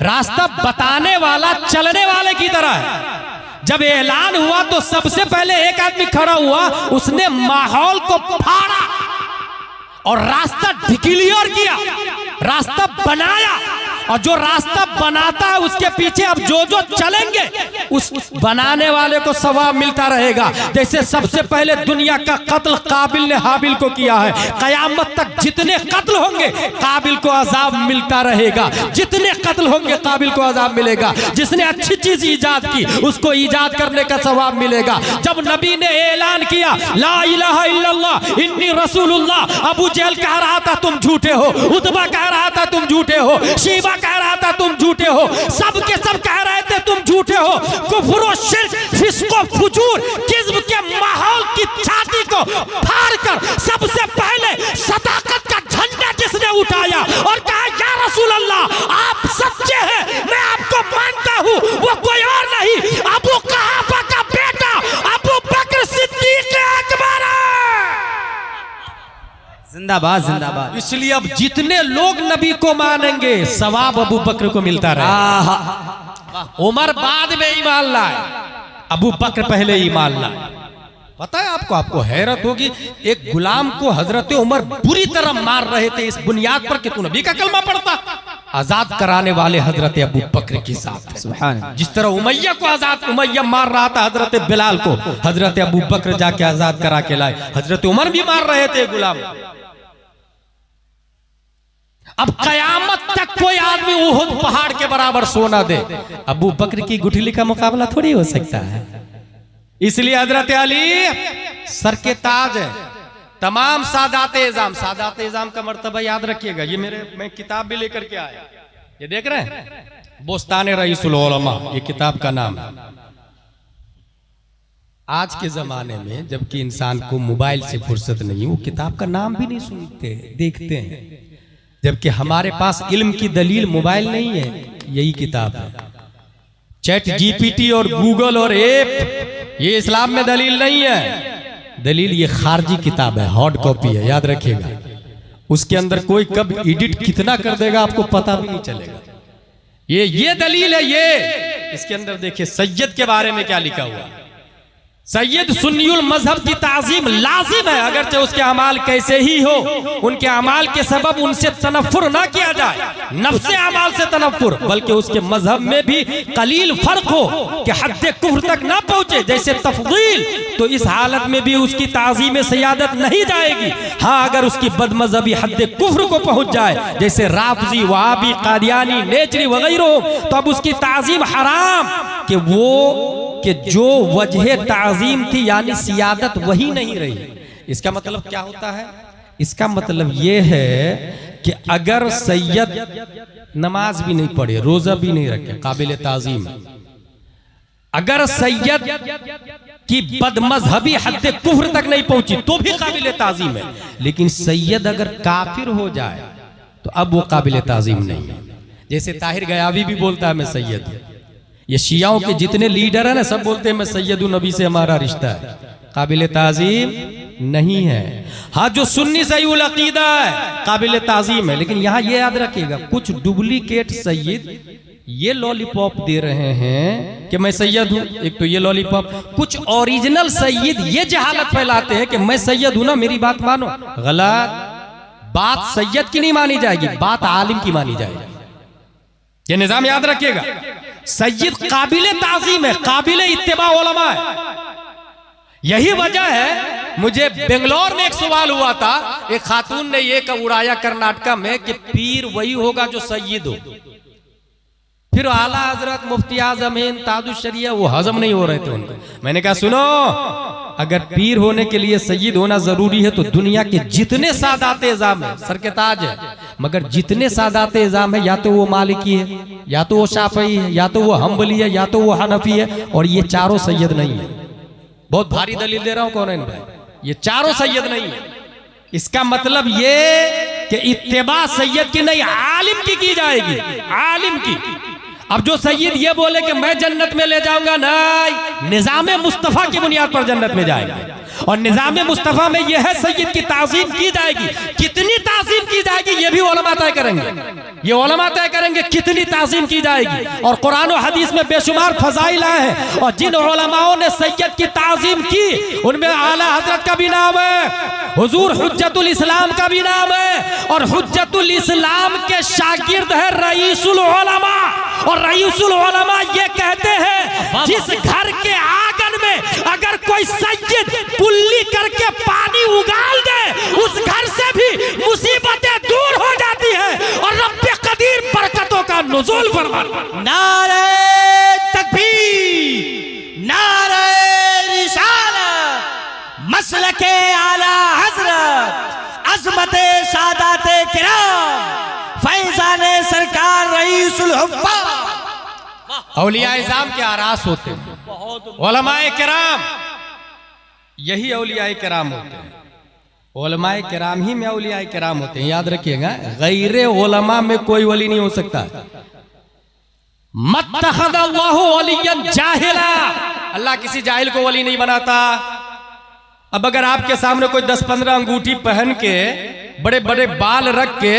रास्ता बताने वाला चलने वाले की तरह है। जब ऐलान हुआ तो सबसे पहले एक आदमी खड़ा हुआ, उसने माहौल को फाड़ा और रास्ता क्लियर किया, रास्ता बनाया। और जो रास्ता बनाता है उसके पीछे अब जो जो चलेंगे उस बनाने वाले को सवाब मिलता रहेगा। जैसे सबसे पहले दुनिया का कत्ल काबिल ने हाबिल को किया है, कयामत तक जितने कत्ल होंगे काबिल को अजाब मिलता रहेगा, जितने कत्ल होंगे काबिल को अजाब मिलेगा। जिसने अच्छी चीज ईजाद की उसको ईजाद करने का सवाब मिलेगा। जब नबी ने ऐलान किया ला इलाहा इल्लल्लाह इन्नी रसूलुल्लाह, अबू जहल कह रहा था तुम झूठे हो, उतबा कह रहा था तुम झूठे हो, शीबा कह रहा था तुम झूठे हो, सब के सब कह रहे थे तुम झूठे हो। कुफ्र, शिर्क, फिस्को, फुजूर, किस्म के माहौल की छाती को फाड़कर सबसे पहले सदाकत का झंडा जिसने उठाया और कहा या रसूल अल्लाह आप सच्चे हैं, मैं आपको मानता हूं, वो कोई और नहीं अबू कहाफा का बेटा अबू बकर सिद्दीक अकबर है। जिंदाबाद जिंदाबाद। इसलिए अब जितने लोग नबी को मानेंगे सवाब अबू बकर को मिलता रहा। उमर बाद में ईमान लाए, अबू बकर पहले ईमान लाए। पता है आपको, आपको हैरत होगी, एक गुलाम को हजरत उमर बुरी तरह मार रहे थे इस बुनियाद पर कि तू नबी का कलमा पढ़ता। आजाद कराने वाले हजरत अबू बकर के साथ, सुभान अल्लाह। जिस तरह उमैया को आजाद, उमैया मार रहा था हजरत बिलाल को, हजरत अबू बकर जाके आजाद करा के लाए। हजरत उमर भी मार रहे थे गुलाम। अब कयामत तक कोई आदमी उहुद पहाड़ के बराबर सोना दे, अबू बकर की गुठली का मुकाबला थोड़ी हो सकता है। इसलिए हजरत अली सर के ताज है। तमाम सादाते इज़ाम, सादाते इज़ाम का मर्तबा याद रखिएगा। ये मैं किताब भी लेकर के आया, ये देख रहे हैं, बोस्तान रईसुल उलमा, ये किताब का नाम है। आज के जमाने में जबकि इंसान को मोबाइल से फुर्सत नहीं, वो किताब का नाम भी नहीं सुनते देखते हैं, जबकि हमारे पास इल्म की दलील मोबाइल नहीं है, यही किताब है। चैट जीपीटी और गूगल और ऐप ये इस्लाम में दलील नहीं है। दलील ये खारजी किताब है, हार्ड कॉपी है, याद रखिएगा। उसके अंदर कोई कब एडिट कितना कर देगा आपको पता भी नहीं चलेगा। ये दलील है। ये इसके अंदर देखिए सैयद के बारे में क्या लिखा हुआ है। सैयद सुन्नियुल मजहब की ताजीम लाजिम है, अगरचे उसके अमाल कैसे ही हो, उनके अमाल के सबब उनसे तनफ्फुर ना किया जाए, नफ्से अमाल से तनफ्फुर, बल्कि उसके मजहब में भी कलील फर्क हो कि हद्दे कुफ्र तक ना पहुंचे, जैसे तफदील, तो इस हालत में भी उसकी ताजीम सयादत नहीं जाएगी। हाँ, अगर उसकी बदमजहबी हद्दे कुफ्र को पहुंच जाए, जैसे राफजी, वहाबी, कादियानी, नेचरी वगैरह, तो अब उसकी ताजीम हराम कि वो कि जो वजह ताजीम थी यानी सियादत वही नहीं रही। इसका मतलब क्या होता है? इसका मतलब यह है कि अगर सैयद नमाज भी नहीं पढ़े, रोजा भी नहीं रखे, काबिल ताजीम। अगर सैयद की बदमजहबी हद कुफ्र तक नहीं पहुंची तो भी काबिल ताजीम है, लेकिन सैयद अगर काफिर हो जाए तो अब वो काबिल ताजीम नहीं है। जैसे ताहिर गयावी भी बोलता है मैं सैयद हूं, ये शियाओं के जितने लीडर हैं ना सब बोलते हैं मैं सैयदुन नबी से हमारा रिश्ता है, काबिल ताजीम नहीं है। हाँ, जो सुन्नी सही उल अकीदा है काबिल ताजीम है, लेकिन यहाँ ये याद रखिएगा कुछ डुप्लीकेट सैयद ये लॉलीपॉप दे रहे हैं कि मैं सैयद हूँ। एक तो ये लॉलीपॉप, कुछ ओरिजिनल सैयद ये जहालत फैलाते हैं कि मैं सैयद हूं ना, मेरी बात मानो। गलत बात सैयद की नहीं मानी जाएगी, बात आलिम की मानी जाएगी। ये निजाम याद रखिएगा। सैयद काबिल ताजीम है, काबिल इत्तिबा उलमा है। यही वजह है मुझे बेंगलोर में एक सवाल हुआ था, एक खातून ने ये उड़ाया कर्नाटका में कि पीर वही होगा जो सैयद हो। फिर आला हजरत मुफ्ती आजम ताजुश शरिया वो हजम नहीं हो रहे थे उनको। मैंने कहा सुनो, अगर पीर होने के लिए सैयद होना जरूरी है तो दुनिया के जितने सादाते इज़ाम है सर के ताज है, मगर जितने सादाते इज़ाम है या तो वो मालिकी है, या तो वो शाफई है, या तो वो हम्बली है, या तो वो हनफी है, और ये चारों सैयद नहीं है। बहुत भारी दलील दे रहा हूं कौन भाई, ये चारों सैयद नहीं है। इसका मतलब ये कि इत्तेबा सैयद की नहीं आलिम की जाएगी, आलिम की। अब जो सैयद ये बोले कि मैं जन्नत में ले जाऊंगा, नहीं, निजामे मुस्तफा की बुनियाद पर जन्नत में जाएंगे। और निजामे मुस्तफा में यह है सैयद की ताज़ीम की जाएगी। कितनी ताज़ीम की जाएगी ये भी उलमा तय करेंगे, ये उलमा तय करेंगे कितनी ताज़ीम की जाएगी। और कुरान और हदीस में बेशुमार फजाइल आए हैं, और जिन उलमाओं ने सैयद की ताज़ीम की उनमें आला हजरत का भी नाम है, हुजूर हुज्जतुल इस्लाम का भी नाम है, और हुज्जतुल इस्लाम के शागिर्द है रईसुल उलमा। और रईसुल उलमा ये कहते हैं जिस घर के आंगन में अगर कोई सैयद पुल्ली करके पानी उगाल दे उस घर से भी मुसीबतें दूर हो जाती हैं और रब्बे कदीर बरकतों का नुज़ूल फरमाता। नारे तकबीर, नारे रिसालत, मसलके आला हजरत, अज़मते सादाते किराम, फैज़ाने सरकार रईसुल हुफ़्फ़ाज़। औलिया इज़ाम के आरास होते हैं, उलमाए किराम, यही औलिया किराम होते हैं। उलमाए किराम ही में औलिया किराम होते हैं, याद रखिएगा। गैरे उलमा में कोई वली नहीं हो सकता। मत्तखज़ल्लाहु वलिय्यन जाहिला, अल्लाह किसी जाहिल को वली नहीं बनाता। अब अगर आपके सामने कोई 10-15 अंगूठी पहन के बड़े बड़े बाल रख के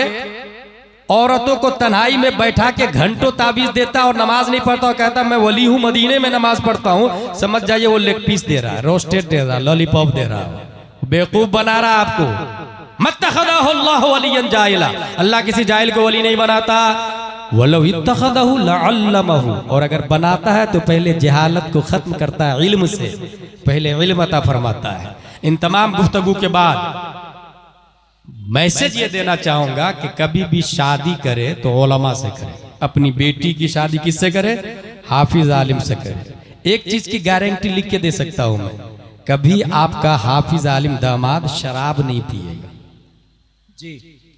औरतों को तन्हाई में बैठा के घंटों ताबीज देता और नमाज नहीं पढ़ता और कहता मैं वली हूं, मदीने में नमाज पढ़ता हूं, समझ जाइए वो लेग पीस दे रहा है, रोस्टेड दे रहा है, लॉलीपॉप दे रहा है, बेवकूफ बना रहा है आपको। मत्तखज़ल्लाहु वलिय्यन जाहिला, अल्लाह किसी जाहिल को वली नहीं बनाता। वलौ इत्तखज़हु लअल्लमहु, और अगर बनाता है तो पहले जहालत को खत्म करता है, इल्म से पहले इल्म अता फरमाता है। इन तमाम गुफ्तगू के बाद मैसेज ये देना चाहूंगा कि कभी भी शादी करे तो उलमा से करे। अपनी बेटी की शादी किससे करे? हाफिज आलिम से करे। एक चीज की गारंटी लिख के दे सकता हूं मैं, कभी आपका हाफिज आलिम दामाद शराब नहीं पिएगा। जी,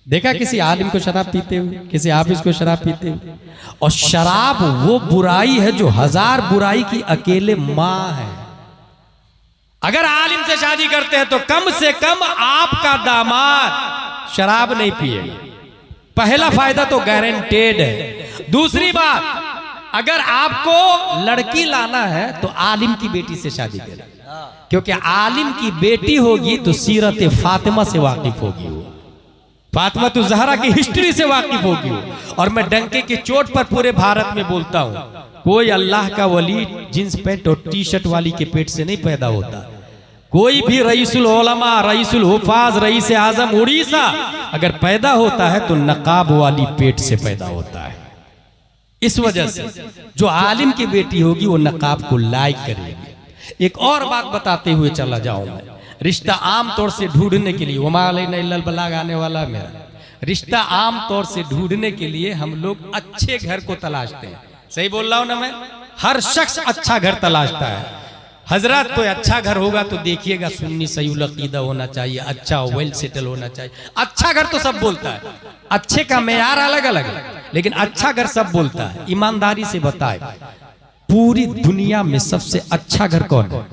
देखा किसी आलिम को शराब पीते हुए, किसी हाफिज को शराब पीते हुए? और शराब वो बुराई है जो 1000 बुराई की अकेले माँ है। अगर आलिम से शादी करते हैं तो कम से कम आपका दामाद शराब नहीं पिएगा, पहला फायदा तो गारंटेड है। दूसरी बात, अगर आपको लड़की लाना है तो आलिम की बेटी से शादी करें, क्योंकि आलिम की बेटी होगी तो सीरत फातिमा से वाकिफ होगी, वो फातिमा तो ज़हरा की हिस्ट्री से वाकिफ होगी। और मैं डंके की चोट पर पूरे भारत में बोलता हूं, कोई अल्लाह का वली जींस पैंट और टी शर्ट वाली के पेट से नहीं पैदा होता। कोई भी रईसुल उलमा, रईसुल हुफ़ाज़, रईस आज़म उड़ीसा अगर पैदा होता है तो नकाब वाली पेट से पैदा होता है। इस वजह से जो आलिम की बेटी होगी वो नकाब को लाइक करेगी। एक और बात बताते हुए चला जाऊं मैं, रिश्ता आम तौर से ढूंढने के लिए, वमा अलैना इल्लल बलाग आने वाला मेरा, रिश्ता आम तौर से ढूंढने के लिए हम लोग अच्छे घर को तलाशते हैं। सही बोल रहा हूं ना मैं? हर शख्स अच्छा घर तलाशता है। हजरत कोई अच्छा घर होगा तो देखिएगा सुन्नी सहीउल अकीदा होना चाहिए, अच्छा वेल सेटल होना चाहिए। अच्छा घर तो सब बोलता है, अच्छे का मेयार अलग अलग है, लेकिन अच्छा घर सब बोलता है। ईमानदारी से बताए, पूरी दुनिया में सबसे अच्छा घर कौन है?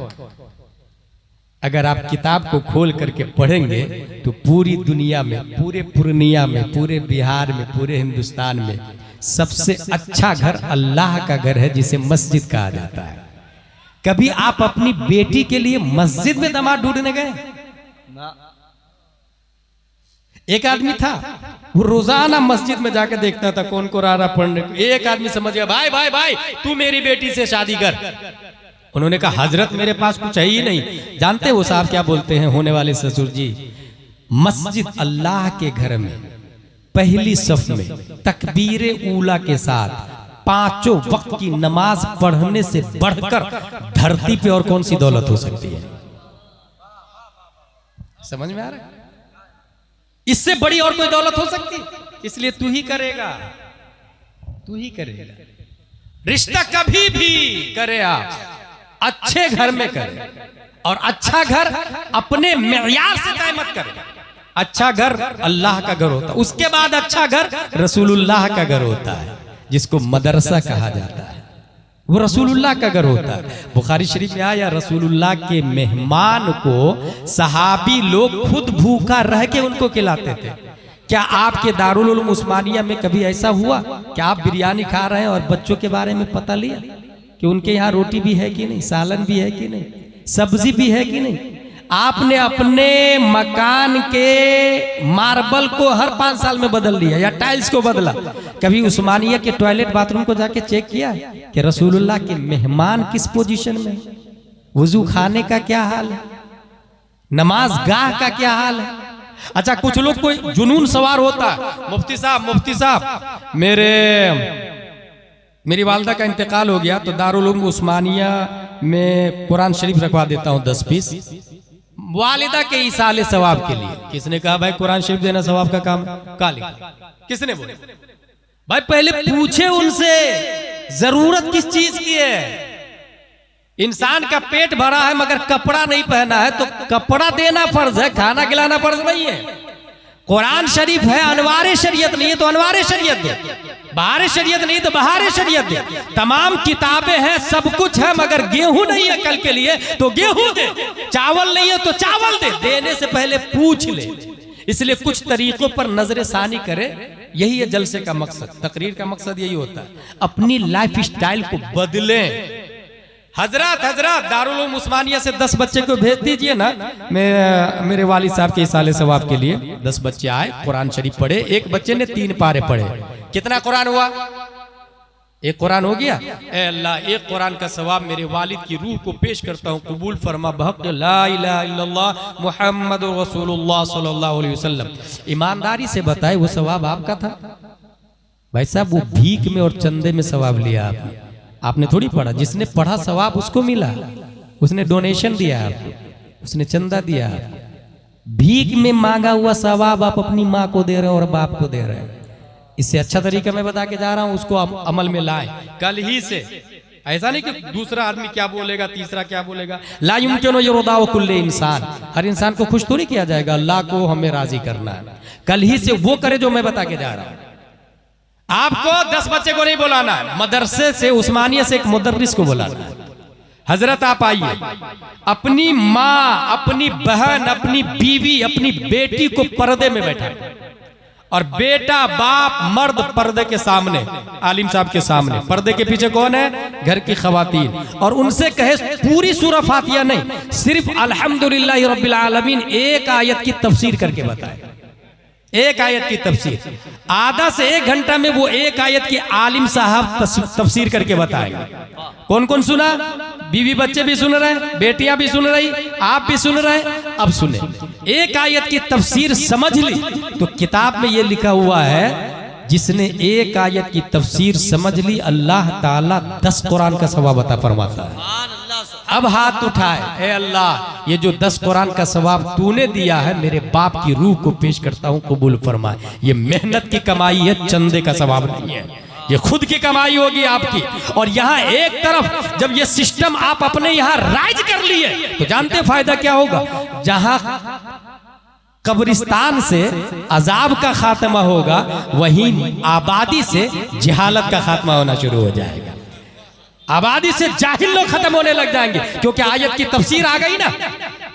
अगर आप किताब को खोल करके पढ़ेंगे तो पूरी दुनिया में, पूरे पूर्णिया में, पूरे बिहार में, पूरे हिंदुस्तान में सबसे अच्छा घर अल्लाह का घर है, जिसे मस्जिद कहा जाता है। कभी आप अपनी बेटी के लिए मस्जिद में दामाद ढूंढने गए? एक आदमी था, वो रोजाना मस्जिद में जाकर देखता था कौन को रहा पढ़ने। एक आदमी समझ गया, भाई भाई भाई तू मेरी बेटी से शादी कर। उन्होंने कहा हजरत मेरे पास कुछ है ही नहीं। जानते वो साहब क्या बोलते हैं होने वाले ससुर जी? मस्जिद अल्लाह के घर में पहली सफ में तकबीरे ऊला के साथ 5 वक्त की नमाज पढ़ने से बढ़कर धरती पे और कौन सी दौलत हो सकती है? समझ में आ रहा है? इससे बड़ी और कोई दौलत हो सकती? इसलिए तू ही करेगा, तू ही करेगा। रिश्ता कभी भी करे आप अच्छे घर में करें, और अच्छा घर अपने मेयार से तय मत करें। अच्छा घर अल्लाह का घर होता है, उसके बाद अच्छा घर रसूलुल्लाह का घर होता है, जिसको मदरसा कहा जाता है, वो रसूलुल्लाह का घर होता है। बुखारी शरीफ में आया, रसूलुल्लाह के मेहमान को सहाबी लोग खुद भूखा रह के उनको खिलाते थे। क्या आपके दारुल उलूम उस्मानिया में कभी ऐसा हुआ कि आप बिरयानी खा रहे हैं और बच्चों के बारे में पता लिया कि उनके यहाँ रोटी भी है कि नहीं, सालन भी है कि नहीं, सब्जी भी है कि नहीं? आपने अपने मकान के मार्बल को हर 5 साल में बदल दिया या टाइल्स को बदला। कभी उस्मानिया के टॉयलेट बाथरूम को जाके चेक किया कि रसूलुल्लाह के मेहमान किस पोजीशन में, वुजू खाने का क्या हाल है, नमाज गाह का क्या हाल है? अच्छा, कुछ लोग कोई जुनून सवार होता है, मुफ्ती साहब मेरी वालदा का इंतकाल हो गया तो दारुल उलूम उस्मानिया में कुरान शरीफ रखवा देता हूँ 10 पीस वालिदा के इसाले सवाब के लिए। किसने कहा भाई कुरान शरीफ देना सवाब का काम? काली किसने बोला? भाई पहले पूछे उनसे जरूरत किस चीज की है। इंसान का पेट भरा है मगर कपड़ा नहीं पहना है तो कपड़ा देना फर्ज है, खाना खिलाना फर्ज नहीं है। कुरान शरीफ है, अनवारे शरीयत नहीं है तो अनवारे शरीयत दे, बहारे शरीयत नहीं तो बहारे शरीयत दे। तमाम किताबें हैं, सब कुछ है, मगर गेहूं नहीं है कल के लिए तो गेहूं दे, चावल नहीं है तो चावल दे। देने से पहले पूछ ले। इसलिए कुछ तरीकों पर नजर सानी करे, यही है जलसे का मकसद, तकरीर का मकसद यही होता है। अपनी लाइफ स्टाइल को बदलें। हजरत दारुल उलूम उस्मानिया से 10 बच्चे को भेज दीजिए ना, मेरे वालिद साहब के इसाले सवाब के लिए। 10 बच्चे आए, कुरान शरीफ पढ़े, एक बच्चे ने 3 पारे पढ़े। कितना कुरान हुआ? एक कुरान हो गया। ए अल्लाह, एक कुरान का सवाब मेरे वालिद की रूह को पेश करता हूँ, कबूल फरमा बहक़ ला इलाहा इल्लल्लाह मुहम्मदुर रसूलुल्लाह सल्लल्लाहु अलैहि वसल्लम। ईमानदारी से बताए वो सवाब आपका था? भाई साहब, वो भीख में और चंदे में सवाब लिया आपने थोड़ी पढ़ा। जिसने पढ़ा सवाब उसको मिला, उसने डोनेशन दिया आपको, उसने चंदा दिया। भीख में मांगा हुआ सवाब आप अपनी माँ को दे रहे हो और बाप को दे रहे हैं। इससे अच्छा तरीका मैं बता के जा रहा हूं, उसको अमल में लाएं कल ही से। ऐसा नहीं कि दूसरा आदमी क्या बोलेगा, तीसरा क्या बोलेगा। ला युमकिनु युरदा कुल्ले इंसान, हर इंसान को खुश थोड़ी किया जाएगा, अल्लाह को हमें राजी करना है। कल ही से वो करे जो मैं बता के जा रहा हूं। आपको 10 बच्चे को नहीं बुलाना है, मदरसे से उस्मानिया से एक मुदर्रिस को बुलाना है। हजरत आप आइए, अपनी माँ, अपनी बहन, अपनी बीवी, अपनी बेटी को पर्दे में बैठाए और बेटा बाप मर्द पर्दे के सामने, आलिम साहब के सामने। पर्दे के पीछे कौन है? घर की खवातीन। और उनसे कहे पूरी सूरह फातिहा नहीं, सिर्फ अल्हम्दुलिल्लाह रब्बिल आलमीन एक आयत की तफसीर करके बताए। एक आयत की तफसीर आधा से 1 घंटा में वो एक आयत की आलिम साहब तफसीर करके बताएंगे। कौन कौन सुना? बीवी बच्चे भी सुन रहे हैं, बेटियां भी सुन रही, आप भी सुन रहे हैं। अब सुने, एक आयत की तफसीर समझ ली तो किताब में ये लिखा हुआ है, जिसने एक आयत की तफसीर समझ ली अल्लाह ताला 10 कुरान का सवाब अता फरमाता है। अब हाथ उठाए, ए अल्लाह, ये जो 10 कुरान का सवाब तूने दिया है मेरे बाप की रूह को पेश करता हूँ, कबूल फरमाए। ये मेहनत की कमाई है, चंदे का सवाब नहीं है, ये खुद की कमाई होगी आपकी। और यहाँ एक तरफ जब ये सिस्टम आप अपने यहाँ राइज कर लिए तो जानते फायदा क्या होगा? जहां कब्रिस्तान से अजाब का खात्मा होगा, वहीं आबादी से जिहालत का खात्मा होना शुरू हो जाएगा। आबादी से जाहिल लोग खत्म होने लग जाएंगे, क्योंकि आयत की तफसीर आ गई ना।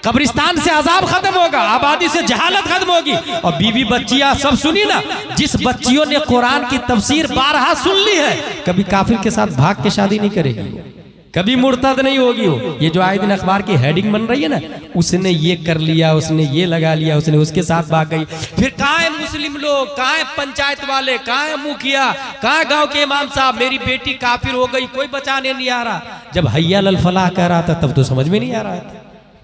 कब्रिस्तान से अजाब खत्म होगा, आबादी से जहालत खत्म होगी। और बीवी बच्चियां सब सुनी ना, जिस बच्चियों ने कुरान की तफसीर 12 सुन ली है, कभी काफिर के साथ भाग के शादी नहीं करेगी, कभी मुर्तद नहीं होगी। वो ये जो आए दिन अखबार की हेडिंग बन रही है ना, उसने ये कर लिया, उसने ये लगा लिया, उसने उसके साथ भाग गई। फिर कहाँ है मुस्लिम लोग, कहाँ है पंचायत वाले, कहाँ है मुखिया, कहाँ है गांव के इमाम साहब? मेरी बेटी काफिर हो गई, कोई बचाने नहीं आ रहा। जब हैया लल फलाह कह रहा था तब तो समझ में नहीं आ रहा था।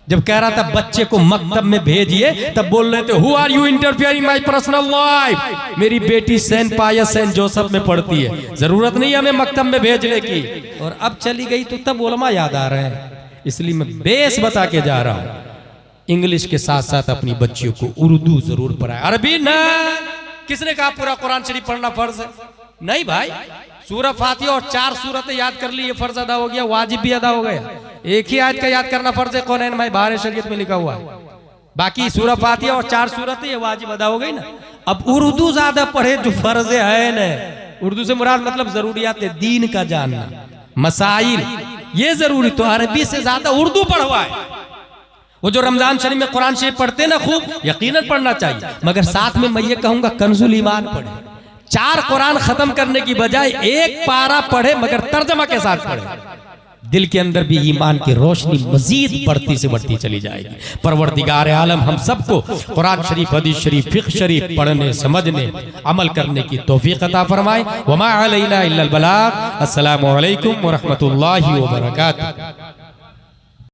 जब कह रहा था बच्चे को मकतब में भेजिए, तब बोल रहे थे who are you interfering my personal life. मेरी बेटी सेंट पायस सेंट जोसेफ में पढ़ती है, जरूरत नहीं हमें मकतब में भेजने की। और अब चली गई तो तब उलमा याद आ रहे हैं। इसलिए मैं बेस बता के जा रहा हूं, इंग्लिश के साथ साथ अपनी बच्चियों को उर्दू जरूर पढ़ाए। अरबी न, किसने कहा पूरा कुरान शरीफ पढ़ना फर्ज है? नहीं भाई, सूरह फातिहा और 4 सूरतें याद कर ली, ये फर्ज अदा हो गया, वाजिब भी अदा हो गया। एक ही आयत का याद करना फर्ज है, कौन है भाई? बाहर शरीयत में लिखा हुआ है। बाकी सूरह फातिहा और 4 सूरतें ये वाजिब अदा हो गई ना। अब उर्दू ज्यादा पढ़े जो फर्ज है ना, उर्दू से मुराद मतलब जरूरियात दीन का जानना, मसाइल, ये जरूरी। तो अरबी से ज्यादा उर्दू पढ़वाए। वो जो रमजान शरीफ में कुरान शरीफ पढ़ते ना खूब, यकीनन पढ़ना चाहिए, मगर साथ में मैं ये कहूंगा कंजुल ईमान पढ़े। 4 कुरान खत्म करने की बजाय 1 पारा पढ़े, मगर तर्जमा के साथ पढ़े। दिल के अंदर भी ईमान की रोशनी मजीद बढ़ती से बढ़ती चली जाएगी। परवरदिगार आलम हम सबको कुरान शरीफ, हदीस शरीफ, फिक्ह शरीफ पढ़ने, समझने, अमल करने की तौफीक अता फरमाए। वमा अलैना इल्लल बलाग। अस्सलामु अलैकुम व रहमतुल्लाहि व बरकातुहू।